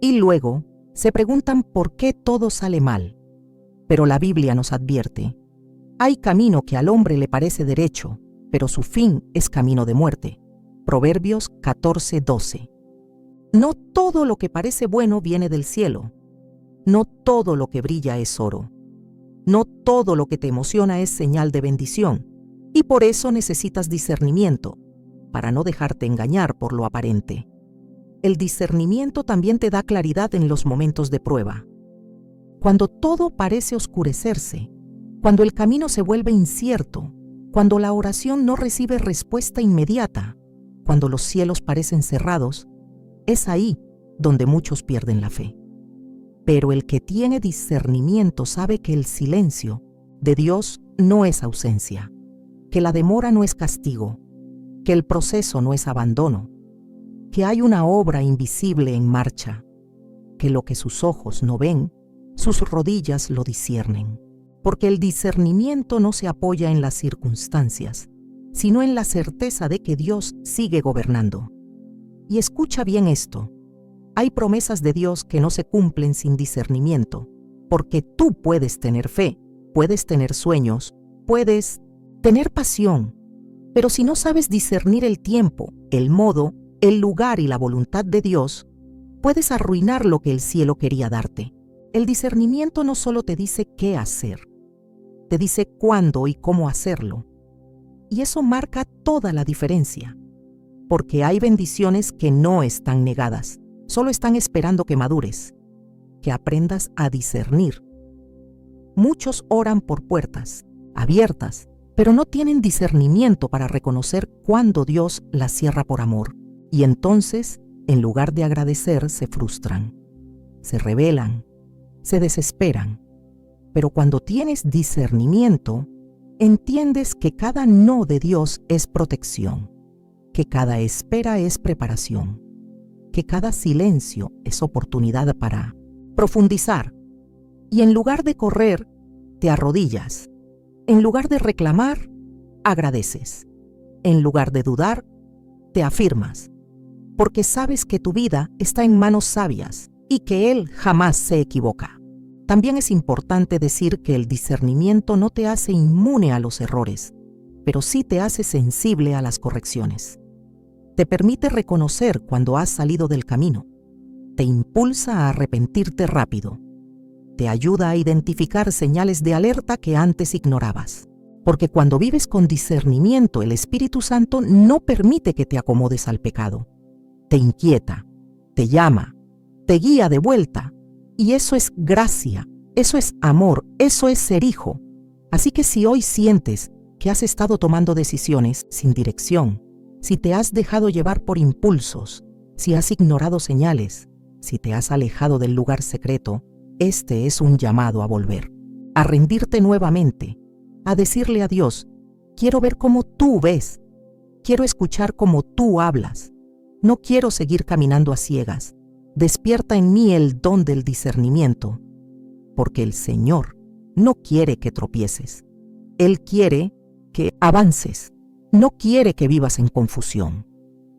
y luego se preguntan por qué todo sale mal. Pero la Biblia nos advierte, hay camino que al hombre le parece derecho, pero su fin es camino de muerte. Proverbios 14:12. No todo lo que parece bueno viene del cielo. No todo lo que brilla es oro. No todo lo que te emociona es señal de bendición. Y por eso necesitas discernimiento, para no dejarte engañar por lo aparente. El discernimiento también te da claridad en los momentos de prueba. Cuando todo parece oscurecerse, cuando el camino se vuelve incierto, cuando la oración no recibe respuesta inmediata, cuando los cielos parecen cerrados, es ahí donde muchos pierden la fe. Pero el que tiene discernimiento sabe que el silencio de Dios no es ausencia, que la demora no es castigo, que el proceso no es abandono, que hay una obra invisible en marcha, que lo que sus ojos no ven, sus rodillas lo disciernen. Porque el discernimiento no se apoya en las circunstancias, sino en la certeza de que Dios sigue gobernando. Y escucha bien esto, hay promesas de Dios que no se cumplen sin discernimiento, porque tú puedes tener fe, puedes tener sueños, puedes tener pasión, pero si no sabes discernir el tiempo, el modo, el lugar y la voluntad de Dios, puedes arruinar lo que el cielo quería darte. El discernimiento no solo te dice qué hacer, te dice cuándo y cómo hacerlo. Y eso marca toda la diferencia, porque hay bendiciones que no están negadas, solo están esperando que madures, que aprendas a discernir. Muchos oran por puertas abiertas, pero no tienen discernimiento para reconocer cuándo Dios las cierra por amor. Y entonces, en lugar de agradecer, se frustran, se rebelan, se desesperan. Pero cuando tienes discernimiento, entiendes que cada no de Dios es protección, que cada espera es preparación, que cada silencio es oportunidad para profundizar. Y en lugar de correr, te arrodillas. En lugar de reclamar, agradeces. En lugar de dudar, te afirmas, porque sabes que tu vida está en manos sabias y que Él jamás se equivoca. También es importante decir que el discernimiento no te hace inmune a los errores, pero sí te hace sensible a las correcciones. Te permite reconocer cuando has salido del camino. Te impulsa a arrepentirte rápido. Te ayuda a identificar señales de alerta que antes ignorabas. Porque cuando vives con discernimiento, el Espíritu Santo no permite que te acomodes al pecado. Te inquieta, te llama, te guía de vuelta. Y eso es gracia, eso es amor, eso es ser hijo. Así que si hoy sientes que has estado tomando decisiones sin dirección, si te has dejado llevar por impulsos, si has ignorado señales, si te has alejado del lugar secreto, este es un llamado a volver, a rendirte nuevamente, a decirle a Dios, quiero ver cómo tú ves, quiero escuchar cómo tú hablas, no quiero seguir caminando a ciegas. Despierta en mí el don del discernimiento, porque el Señor no quiere que tropieces. Él quiere que avances, no quiere que vivas en confusión.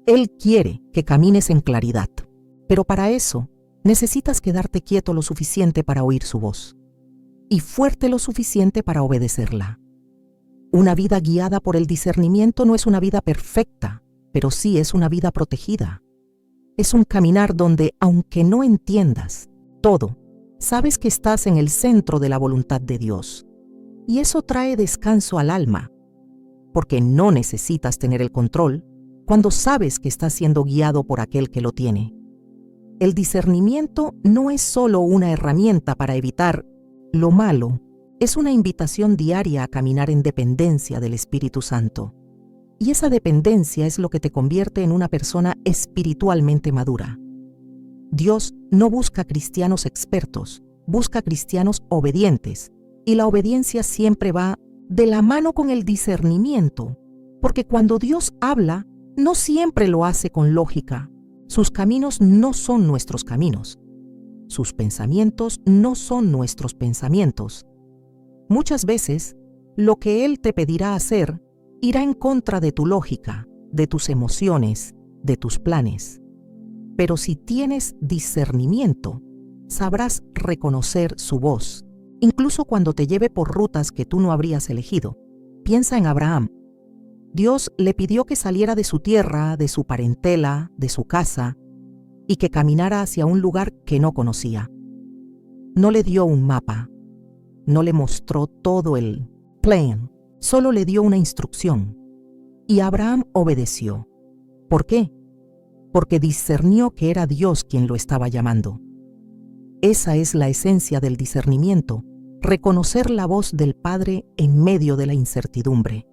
Él quiere que camines en claridad, pero para eso necesitas quedarte quieto lo suficiente para oír su voz y fuerte lo suficiente para obedecerla. Una vida guiada por el discernimiento no es una vida perfecta, pero sí es una vida protegida. Es un caminar donde, aunque no entiendas todo, sabes que estás en el centro de la voluntad de Dios. Y eso trae descanso al alma, porque no necesitas tener el control cuando sabes que estás siendo guiado por aquel que lo tiene. El discernimiento no es solo una herramienta para evitar lo malo, es una invitación diaria a caminar en dependencia del Espíritu Santo. Y esa dependencia es lo que te convierte en una persona espiritualmente madura. Dios no busca cristianos expertos, busca cristianos obedientes, y la obediencia siempre va de la mano con el discernimiento, porque cuando Dios habla, no siempre lo hace con lógica. Sus caminos no son nuestros caminos. Sus pensamientos no son nuestros pensamientos. Muchas veces, lo que Él te pedirá hacer irá en contra de tu lógica, de tus emociones, de tus planes. Pero si tienes discernimiento, sabrás reconocer su voz, incluso cuando te lleve por rutas que tú no habrías elegido. Piensa en Abraham. Dios le pidió que saliera de su tierra, de su parentela, de su casa, y que caminara hacia un lugar que no conocía. No le dio un mapa, no le mostró todo el plan, solo le dio una instrucción. Y Abraham obedeció. ¿Por qué? Porque discernió que era Dios quien lo estaba llamando. Esa es la esencia del discernimiento, reconocer la voz del Padre en medio de la incertidumbre.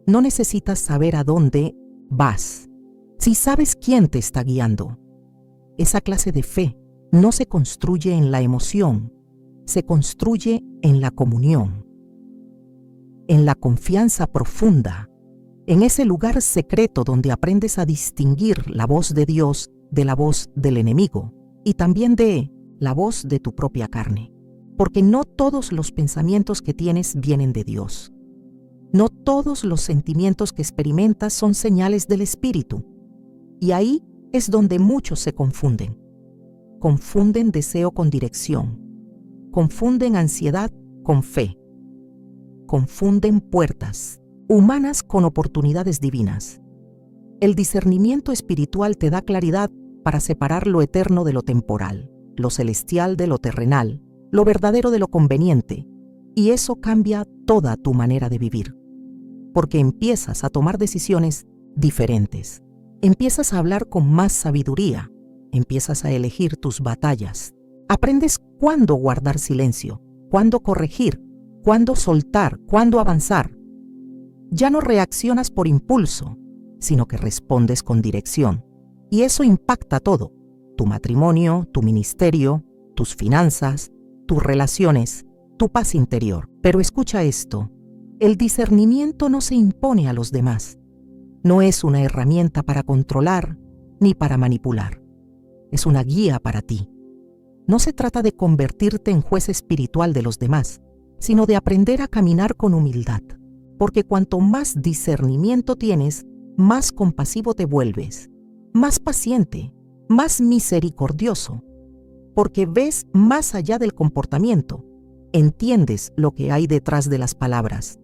No necesitas saber a dónde vas, si sabes quién te está guiando. Esa clase de fe no se construye en la emoción, se construye en la comunión, en la confianza profunda, en ese lugar secreto donde aprendes a distinguir la voz de Dios de la voz del enemigo y también de la voz de tu propia carne. Porque no todos los pensamientos que tienes vienen de Dios. No todos los sentimientos que experimentas son señales del Espíritu. Y ahí es donde muchos se confunden. Confunden deseo con dirección. Confunden ansiedad con fe. Confunden puertas humanas con oportunidades divinas. El discernimiento espiritual te da claridad para separar lo eterno de lo temporal, lo celestial de lo terrenal, lo verdadero de lo conveniente, y eso cambia toda tu manera de vivir. Porque empiezas a tomar decisiones diferentes. Empiezas a hablar con más sabiduría. Empiezas a elegir tus batallas. Aprendes cuándo guardar silencio, cuándo corregir, cuándo soltar, cuándo avanzar. Ya no reaccionas por impulso, sino que respondes con dirección. Y eso impacta todo: tu matrimonio, tu ministerio, tus finanzas, tus relaciones, tu paz interior. Pero escucha esto. El discernimiento no se impone a los demás. No es una herramienta para controlar ni para manipular. Es una guía para ti. No se trata de convertirte en juez espiritual de los demás, sino de aprender a caminar con humildad. Porque cuanto más discernimiento tienes, más compasivo te vuelves, más paciente, más misericordioso. Porque ves más allá del comportamiento, entiendes lo que hay detrás de las palabras.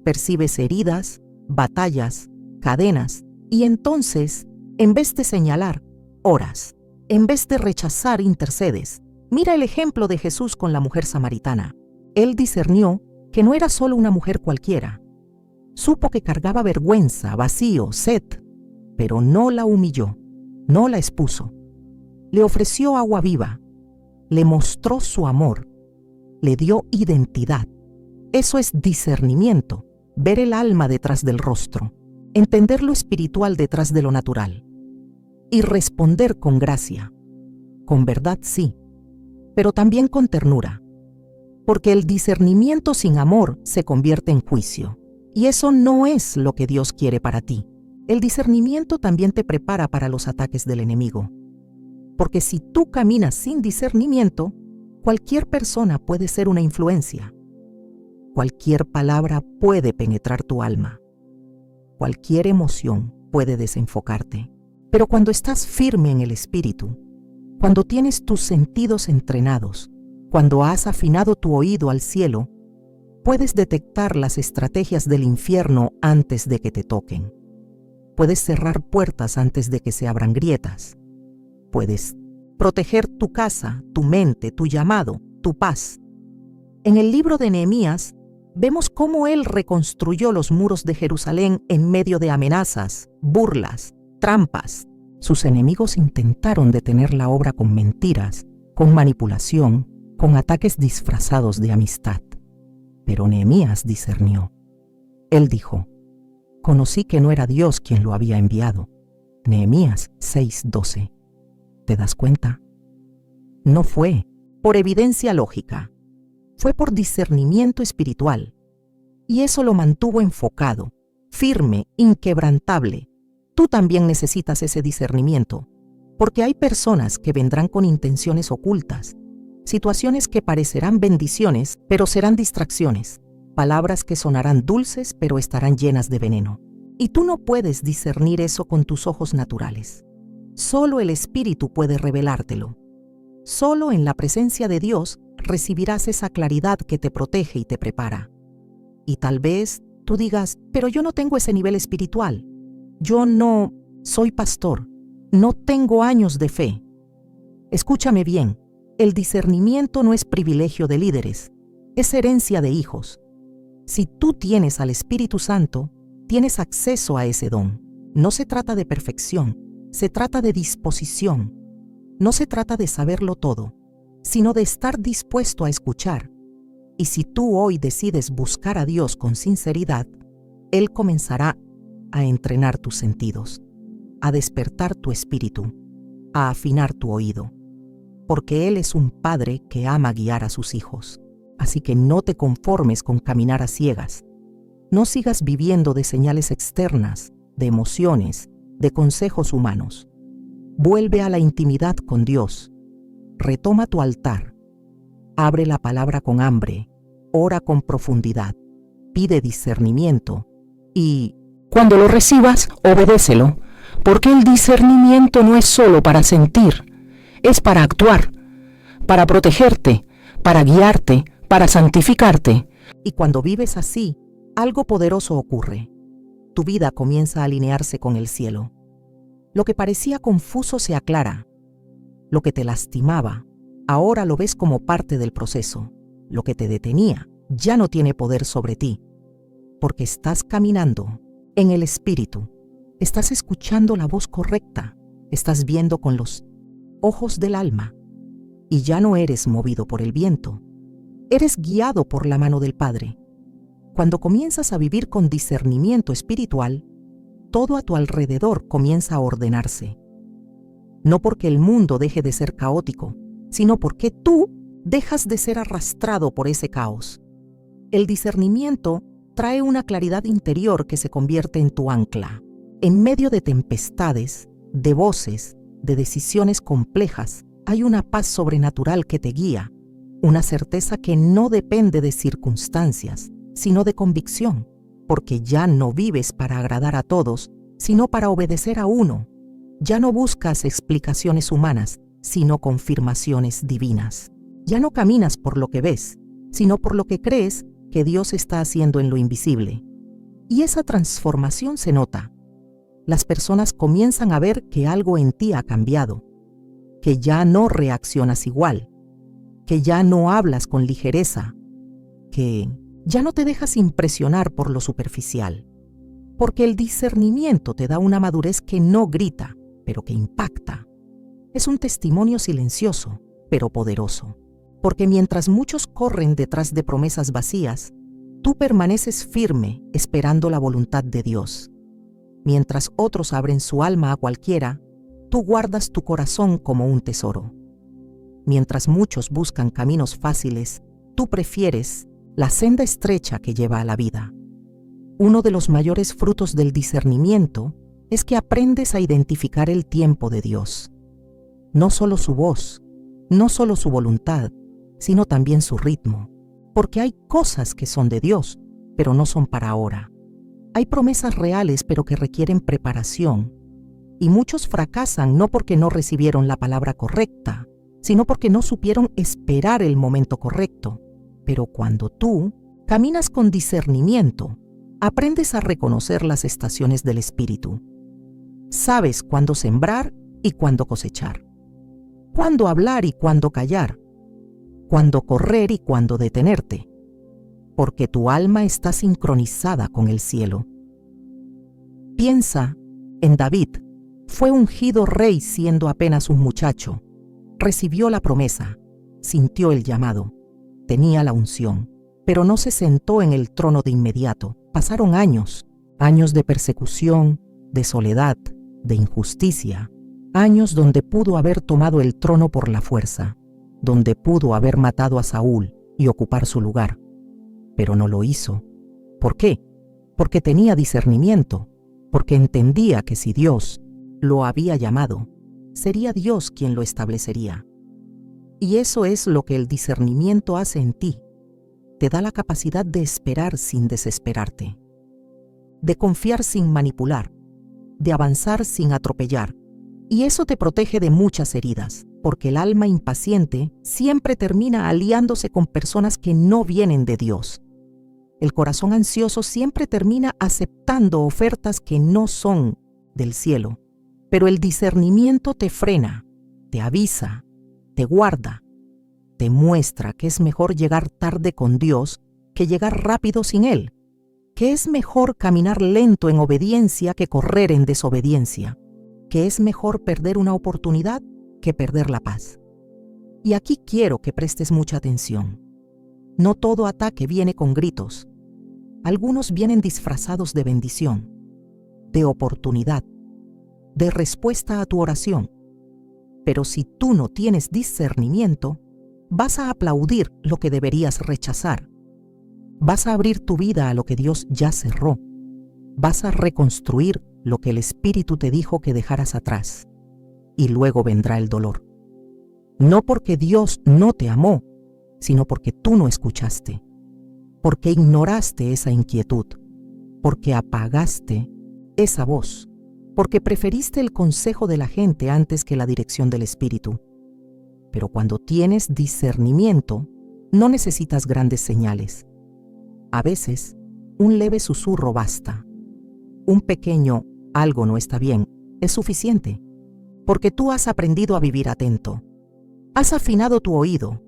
Percibes heridas, batallas, cadenas, y entonces, en vez de señalar, oras. En vez de rechazar, intercedes. Mira el ejemplo de Jesús con la mujer samaritana. Él discernió que no era solo una mujer cualquiera. Supo que cargaba vergüenza, vacío, sed, pero no la humilló, no la expuso. Le ofreció agua viva, le mostró su amor, le dio identidad. Eso es discernimiento. Ver el alma detrás del rostro, entender lo espiritual detrás de lo natural y responder con gracia, con verdad sí, pero también con ternura, porque el discernimiento sin amor se convierte en juicio y eso no es lo que Dios quiere para ti. El discernimiento también te prepara para los ataques del enemigo, porque si tú caminas sin discernimiento, cualquier persona puede ser una influencia. Cualquier palabra puede penetrar tu alma. Cualquier emoción puede desenfocarte. Pero cuando estás firme en el Espíritu, cuando tienes tus sentidos entrenados, cuando has afinado tu oído al cielo, puedes detectar las estrategias del infierno antes de que te toquen. Puedes cerrar puertas antes de que se abran grietas. Puedes proteger tu casa, tu mente, tu llamado, tu paz. En el libro de Nehemías, vemos cómo él reconstruyó los muros de Jerusalén en medio de amenazas, burlas, trampas. Sus enemigos intentaron detener la obra con mentiras, con manipulación, con ataques disfrazados de amistad. Pero Nehemías discernió. Él dijo: conocí que no era Dios quien lo había enviado. Nehemías 6:12. ¿Te das cuenta? No fue por evidencia lógica, fue por discernimiento espiritual. Y eso lo mantuvo enfocado, firme, inquebrantable. Tú también necesitas ese discernimiento, porque hay personas que vendrán con intenciones ocultas, situaciones que parecerán bendiciones, pero serán distracciones, palabras que sonarán dulces, pero estarán llenas de veneno. Y tú no puedes discernir eso con tus ojos naturales. Solo el Espíritu puede revelártelo. Solo en la presencia de Dios recibirás esa claridad que te protege y te prepara. Y tal vez tú digas: pero yo no tengo ese nivel espiritual. Yo no soy pastor. No tengo años de fe. Escúchame bien, el discernimiento no es privilegio de líderes, es herencia de hijos. Si tú tienes al Espíritu Santo, tienes acceso a ese don. No se trata de perfección, se trata de disposición. No se trata de saberlo todo, sino de estar dispuesto a escuchar. Y si tú hoy decides buscar a Dios con sinceridad, Él comenzará a entrenar tus sentidos, a despertar tu espíritu, a afinar tu oído, porque Él es un padre que ama guiar a sus hijos. Así que no te conformes con caminar a ciegas. No sigas viviendo de señales externas, de emociones, de consejos humanos. Vuelve a la intimidad con Dios. Retoma tu altar. Abre la palabra con hambre. Ora con profundidad. Pide discernimiento. Y cuando lo recibas, obedécelo, porque el discernimiento no es solo para sentir, es para actuar, para protegerte, para guiarte, para santificarte. Y cuando vives así, algo poderoso ocurre. Tu vida comienza a alinearse con el cielo. Lo que parecía confuso se aclara. Lo que te lastimaba, ahora lo ves como parte del proceso. Lo que te detenía ya no tiene poder sobre ti, porque estás caminando en el Espíritu. Estás escuchando la voz correcta, estás viendo con los ojos del alma, y ya no eres movido por el viento. Eres guiado por la mano del Padre. Cuando comienzas a vivir con discernimiento espiritual, todo a tu alrededor comienza a ordenarse. No porque el mundo deje de ser caótico, sino porque tú dejas de ser arrastrado por ese caos. El discernimiento trae una claridad interior que se convierte en tu ancla. En medio de tempestades, de voces, de decisiones complejas, hay una paz sobrenatural que te guía, una certeza que no depende de circunstancias, sino de convicción, porque ya no vives para agradar a todos, sino para obedecer a uno. Ya no buscas explicaciones humanas, sino confirmaciones divinas. Ya no caminas por lo que ves, sino por lo que crees que Dios está haciendo en lo invisible. Y esa transformación se nota. Las personas comienzan a ver que algo en ti ha cambiado, que ya no reaccionas igual, que ya no hablas con ligereza, que ya no te dejas impresionar por lo superficial, porque el discernimiento te da una madurez que no grita, pero que impacta. Es un testimonio silencioso, pero poderoso, porque mientras muchos corren detrás de promesas vacías, tú permaneces firme esperando la voluntad de Dios. Mientras otros abren su alma a cualquiera, tú guardas tu corazón como un tesoro. Mientras muchos buscan caminos fáciles, tú prefieres la senda estrecha que lleva a la vida. Uno de los mayores frutos del discernimiento es que aprendes a identificar el tiempo de Dios. No solo su voz, no solo su voluntad, sino también su ritmo. Porque hay cosas que son de Dios, pero no son para ahora. Hay promesas reales, pero que requieren preparación. Y muchos fracasan no porque no recibieron la palabra correcta, sino porque no supieron esperar el momento correcto. Pero cuando tú caminas con discernimiento, aprendes a reconocer las estaciones del Espíritu. Sabes cuándo sembrar y cuándo cosechar. cuándo hablar y cuándo callar, cuándo correr y cuándo detenerte, porque tu alma está sincronizada con el cielo. Piensa en David. Fue ungido rey siendo apenas un muchacho. Recibió la promesa, sintió el llamado, tenía la unción, pero no se sentó en el trono de inmediato. Pasaron años, años de persecución, de soledad, de injusticia, años donde pudo haber tomado el trono por la fuerza, donde pudo haber matado a Saúl y ocupar su lugar, pero no lo hizo. ¿Por qué? Porque tenía discernimiento, porque entendía que si Dios lo había llamado, sería Dios quien lo establecería. Y eso es lo que el discernimiento hace en ti. Te da la capacidad de esperar sin desesperarte, de confiar sin manipular, de avanzar sin atropellar. Y eso te protege de muchas heridas, porque el alma impaciente siempre termina aliándose con personas que no vienen de Dios. El corazón ansioso siempre termina aceptando ofertas que no son del cielo. Pero el discernimiento te frena, te avisa, te guarda, te muestra que es mejor llegar tarde con Dios que llegar rápido sin Él, que es mejor caminar lento en obediencia que correr en desobediencia, que es mejor perder una oportunidad que perder la paz. Y aquí quiero que prestes mucha atención. No todo ataque viene con gritos. Algunos vienen disfrazados de bendición, de oportunidad, de respuesta a tu oración. Pero si tú no tienes discernimiento, vas a aplaudir lo que deberías rechazar. Vas a abrir tu vida a lo que Dios ya cerró. Vas a reconstruir lo que el Espíritu te dijo que dejaras atrás. Y luego vendrá el dolor. No porque Dios no te amó, sino porque tú no escuchaste. Porque ignoraste esa inquietud. Porque apagaste esa voz. Porque preferiste el consejo de la gente antes que la dirección del Espíritu. Pero cuando tienes discernimiento, no necesitas grandes señales. A veces, un leve susurro basta. Un pequeño "algo no está bien" es suficiente, porque tú has aprendido a vivir atento. Has afinado tu oído,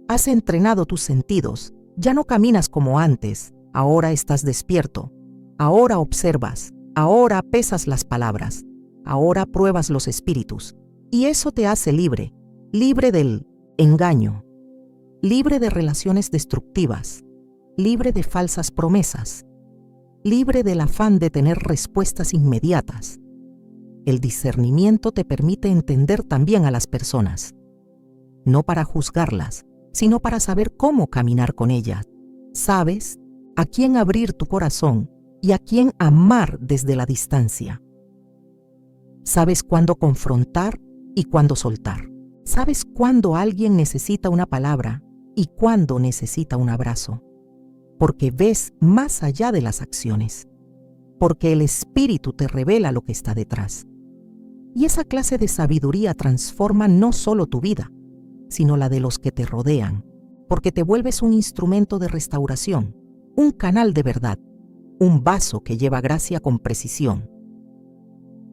has entrenado tus sentidos, ya no caminas como antes, ahora estás despierto, ahora observas, ahora pesas las palabras, ahora pruebas los espíritus, y eso te hace libre, libre del engaño, libre de relaciones destructivas, libre de falsas promesas, libre del afán de tener respuestas inmediatas. El discernimiento te permite entender también a las personas, no para juzgarlas, sino para saber cómo caminar con ellas. Sabes a quién abrir tu corazón y a quién amar desde la distancia. Sabes cuándo confrontar y cuándo soltar. Sabes cuándo alguien necesita una palabra y cuándo necesita un abrazo. Porque ves más allá de las acciones. Porque el Espíritu te revela lo que está detrás. Y esa clase de sabiduría transforma no solo tu vida, sino la de los que te rodean, porque te vuelves un instrumento de restauración, un canal de verdad, un vaso que lleva gracia con precisión.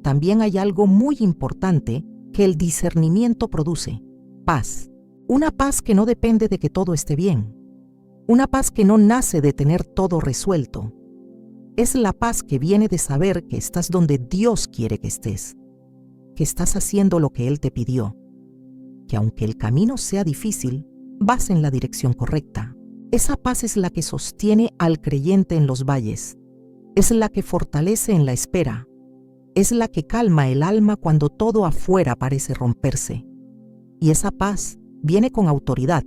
También hay algo muy importante que el discernimiento produce: paz. Una paz que no depende de que todo esté bien. Una paz que no nace de tener todo resuelto. Es la paz que viene de saber que estás donde Dios quiere que estés, que estás haciendo lo que Él te pidió, que aunque el camino sea difícil, vas en la dirección correcta. Esa paz es la que sostiene al creyente en los valles, es la que fortalece en la espera, es la que calma el alma cuando todo afuera parece romperse. Y esa paz viene con autoridad,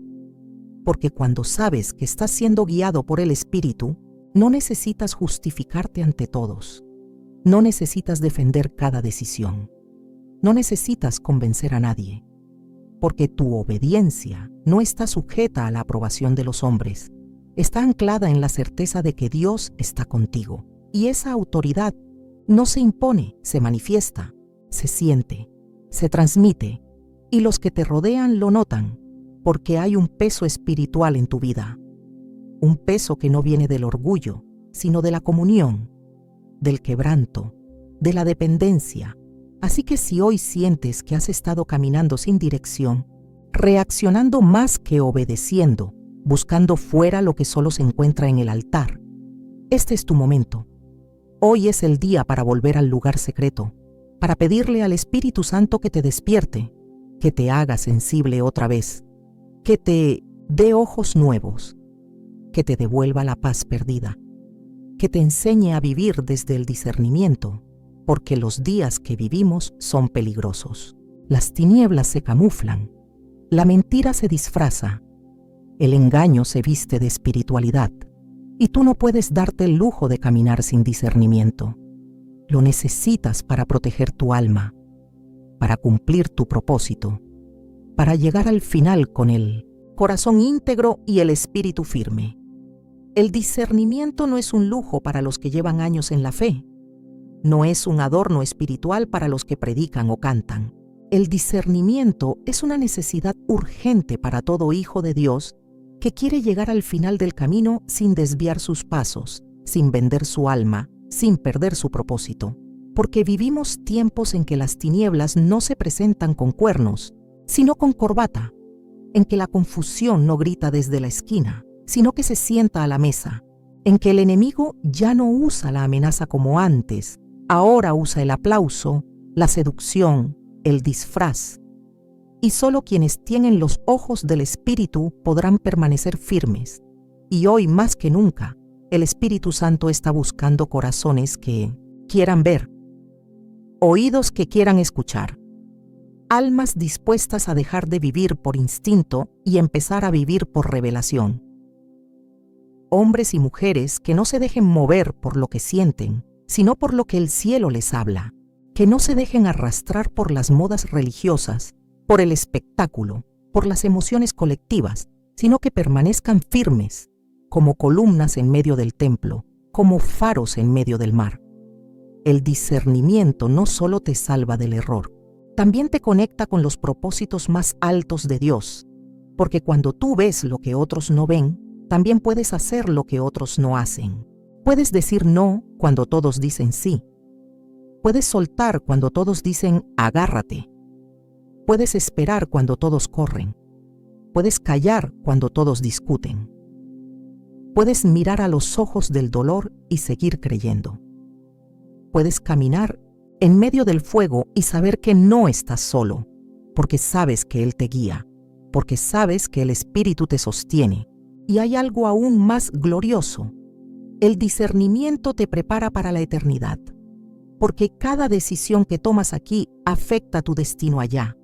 porque cuando sabes que estás siendo guiado por el Espíritu, no necesitas justificarte ante todos, no necesitas defender cada decisión, no necesitas convencer a nadie, porque tu obediencia no está sujeta a la aprobación de los hombres, está anclada en la certeza de que Dios está contigo. Y esa autoridad no se impone, se manifiesta, se siente, se transmite, y los que te rodean lo notan, porque hay un peso espiritual en tu vida, un peso que no viene del orgullo, sino de la comunión, del quebranto, de la dependencia, Así que si hoy sientes que has estado caminando sin dirección, reaccionando más que obedeciendo, buscando fuera lo que solo se encuentra en el altar, este es tu momento. Hoy es el día para volver al lugar secreto, para pedirle al Espíritu Santo que te despierte, que te haga sensible otra vez, que te dé ojos nuevos, que te devuelva la paz perdida, que te enseñe a vivir desde el discernimiento, porque los días que vivimos son peligrosos. Las tinieblas se camuflan, la mentira se disfraza, el engaño se viste de espiritualidad, y tú no puedes darte el lujo de caminar sin discernimiento. Lo necesitas para proteger tu alma, para cumplir tu propósito, para llegar al final con el corazón íntegro y el espíritu firme. El discernimiento no es un lujo para los que llevan años en la fe. No es un adorno espiritual para los que predican o cantan. El discernimiento es una necesidad urgente para todo hijo de Dios que quiere llegar al final del camino sin desviar sus pasos, sin vender su alma, sin perder su propósito. Porque vivimos tiempos en que las tinieblas no se presentan con cuernos, sino con corbata, en que la confusión no grita desde la esquina, sino que se sienta a la mesa, en que el enemigo ya no usa la amenaza como antes, ahora usa el aplauso, la seducción, el disfraz. Y solo quienes tienen los ojos del Espíritu podrán permanecer firmes. Y hoy más que nunca, el Espíritu Santo está buscando corazones que quieran ver, oídos que quieran escuchar, almas dispuestas a dejar de vivir por instinto y empezar a vivir por revelación. Hombres y mujeres que no se dejen mover por lo que sienten, sino por lo que el cielo les habla, que no se dejen arrastrar por las modas religiosas, por el espectáculo, por las emociones colectivas, sino que permanezcan firmes, como columnas en medio del templo, como faros en medio del mar. El discernimiento no solo te salva del error, también te conecta con los propósitos más altos de Dios, porque cuando tú ves lo que otros no ven, también puedes hacer lo que otros no hacen. Puedes decir no cuando todos dicen sí. Puedes soltar cuando todos dicen agárrate. Puedes esperar cuando todos corren. Puedes callar cuando todos discuten. Puedes mirar a los ojos del dolor y seguir creyendo. Puedes caminar en medio del fuego y saber que no estás solo, porque sabes que Él te guía, porque sabes que el Espíritu te sostiene. Y hay algo aún más glorioso. El discernimiento te prepara para la eternidad, porque cada decisión que tomas aquí afecta tu destino allá.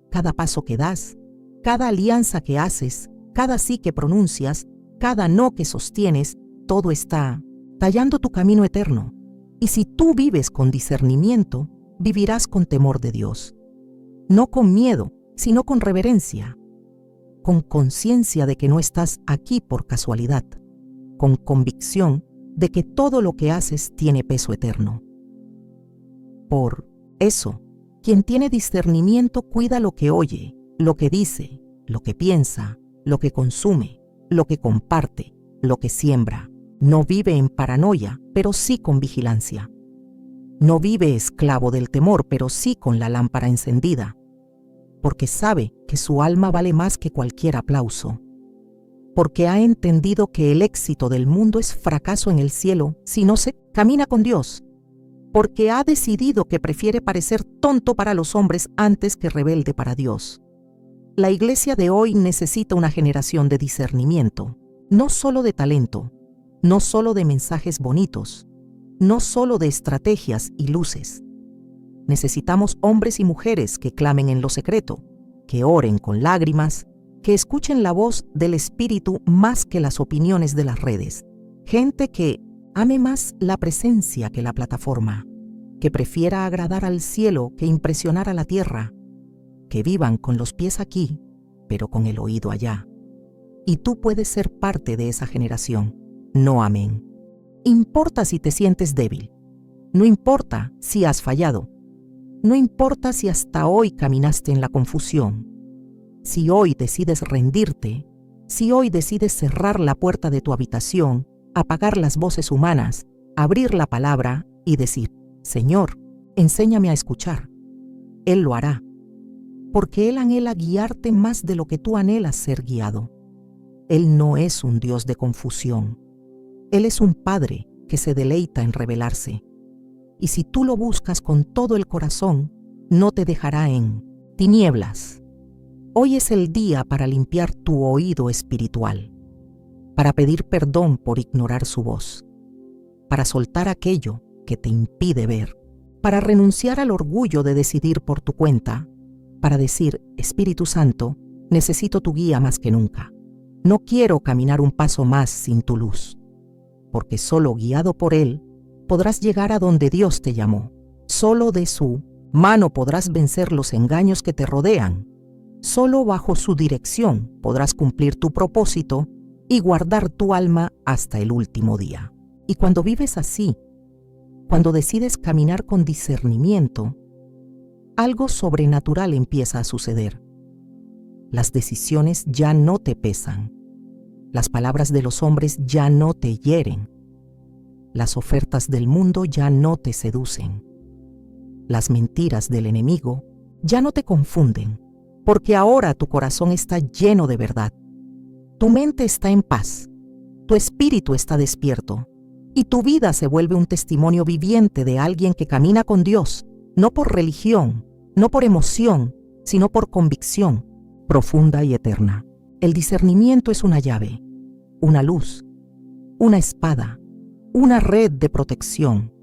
Cada paso que das, cada alianza que haces, cada sí que pronuncias, cada no que sostienes, todo está tallando tu camino eterno. Y si tú vives con discernimiento, vivirás con temor de Dios. No con miedo, sino con reverencia. Con conciencia de que no estás aquí por casualidad. Con convicción de que todo lo que haces tiene peso eterno. Por eso, quien tiene discernimiento cuida lo que oye, lo que dice, lo que piensa, lo que consume, lo que comparte, lo que siembra. No vive en paranoia, pero sí con vigilancia. No vive esclavo del temor, pero sí con la lámpara encendida, porque sabe que su alma vale más que cualquier aplauso, porque ha entendido que el éxito del mundo es fracaso en el cielo si no se camina con Dios, porque ha decidido que prefiere parecer tonto para los hombres antes que rebelde para Dios. La iglesia de hoy necesita una generación de discernimiento, no solo de talento, no solo de mensajes bonitos, no solo de estrategias y luces. Necesitamos hombres y mujeres que clamen en lo secreto, que oren con lágrimas, que escuchen la voz del Espíritu más que las opiniones de las redes. Gente que ame más la presencia que la plataforma, que prefiera agradar al cielo que impresionar a la tierra, que vivan con los pies aquí, pero con el oído allá. Y tú puedes ser parte de esa generación. No amén. Importa si te sientes débil. No importa si has fallado. No importa si hasta hoy caminaste en la confusión. Si hoy decides rendirte, si hoy decides cerrar la puerta de tu habitación, apagar las voces humanas, abrir la palabra y decir, Señor, Enséñame a escuchar. Él lo hará, porque Él anhela guiarte más de lo que tú anhelas ser guiado. Él no es un Dios de confusión. Él es un Padre que se deleita en revelarse. Y si tú lo buscas con todo el corazón, no te dejará en tinieblas. Hoy es el día para limpiar tu oído espiritual, para pedir perdón por ignorar su voz, para soltar aquello que te impide ver, para renunciar al orgullo de decidir por tu cuenta, para decir: Espíritu Santo, necesito tu guía más que nunca. No quiero caminar un paso más sin tu luz, porque solo guiado por Él podrás llegar a donde Dios te llamó. Solo de su mano podrás vencer los engaños que te rodean. Solo bajo su dirección podrás cumplir tu propósito y guardar tu alma hasta el último día. Y cuando vives así, cuando decides caminar con discernimiento, algo sobrenatural empieza a suceder. Las decisiones ya no te pesan. Las palabras de los hombres ya no te hieren. Las ofertas del mundo ya no te seducen. Las mentiras del enemigo ya no te confunden, porque ahora tu corazón está lleno de verdad. Tu mente está en paz, tu espíritu está despierto, y tu vida se vuelve un testimonio viviente de alguien que camina con Dios, no por religión, no por emoción, sino por convicción profunda y eterna. El discernimiento es una llave, una luz, una espada, una red de protección,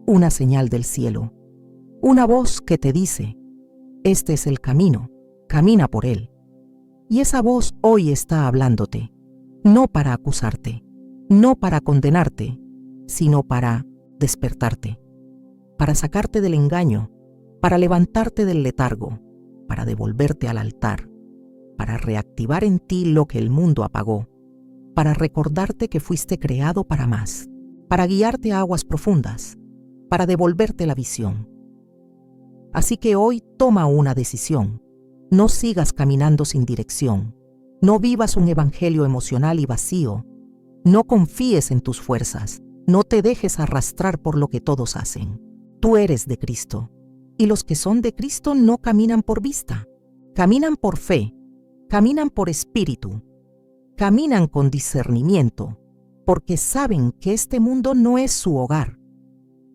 una señal del cielo, una voz que te dice: este es el camino, camina por él. Y esa voz hoy está hablándote, no para acusarte, no para condenarte, sino para despertarte, para sacarte del engaño, para levantarte del letargo, para devolverte al altar, para reactivar en ti lo que el mundo apagó, para recordarte que fuiste creado para más, para guiarte a aguas profundas, para devolverte la visión. Así que hoy toma una decisión. No sigas caminando sin dirección. No vivas un evangelio emocional y vacío. No confíes en tus fuerzas. No te dejes arrastrar por lo que todos hacen. Tú eres de Cristo. Y los que son de Cristo no caminan por vista. Caminan por fe. Caminan por espíritu. Caminan con discernimiento, porque saben que este mundo no es su hogar.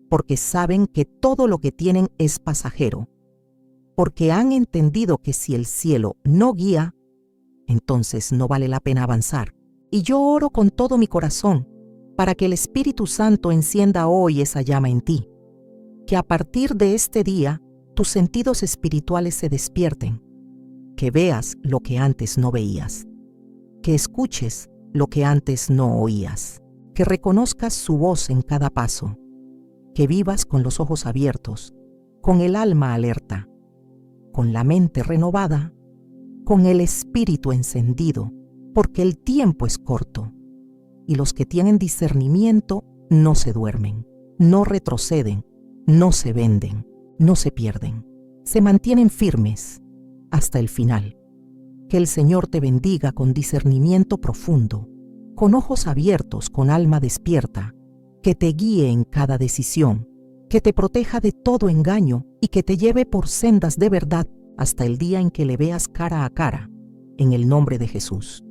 Porque saben que todo lo que tienen es pasajero. Porque han entendido que si el cielo no guía, entonces no vale la pena avanzar. Y yo oro con todo mi corazón para que el Espíritu Santo encienda hoy esa llama en ti, que a partir de este día tus sentidos espirituales se despierten, que veas lo que antes no veías, que escuches lo que antes no oías, que reconozcas su voz en cada paso, que vivas con los ojos abiertos, con el alma alerta, con la mente renovada, con el espíritu encendido, porque el tiempo es corto, y los que tienen discernimiento no se duermen, no retroceden, no se venden, no se pierden, se mantienen firmes hasta el final. Que el Señor te bendiga con discernimiento profundo, con ojos abiertos, con alma despierta, que te guíe en cada decisión, que te proteja de todo engaño y que te lleve por sendas de verdad hasta el día en que le veas cara a cara, en el nombre de Jesús.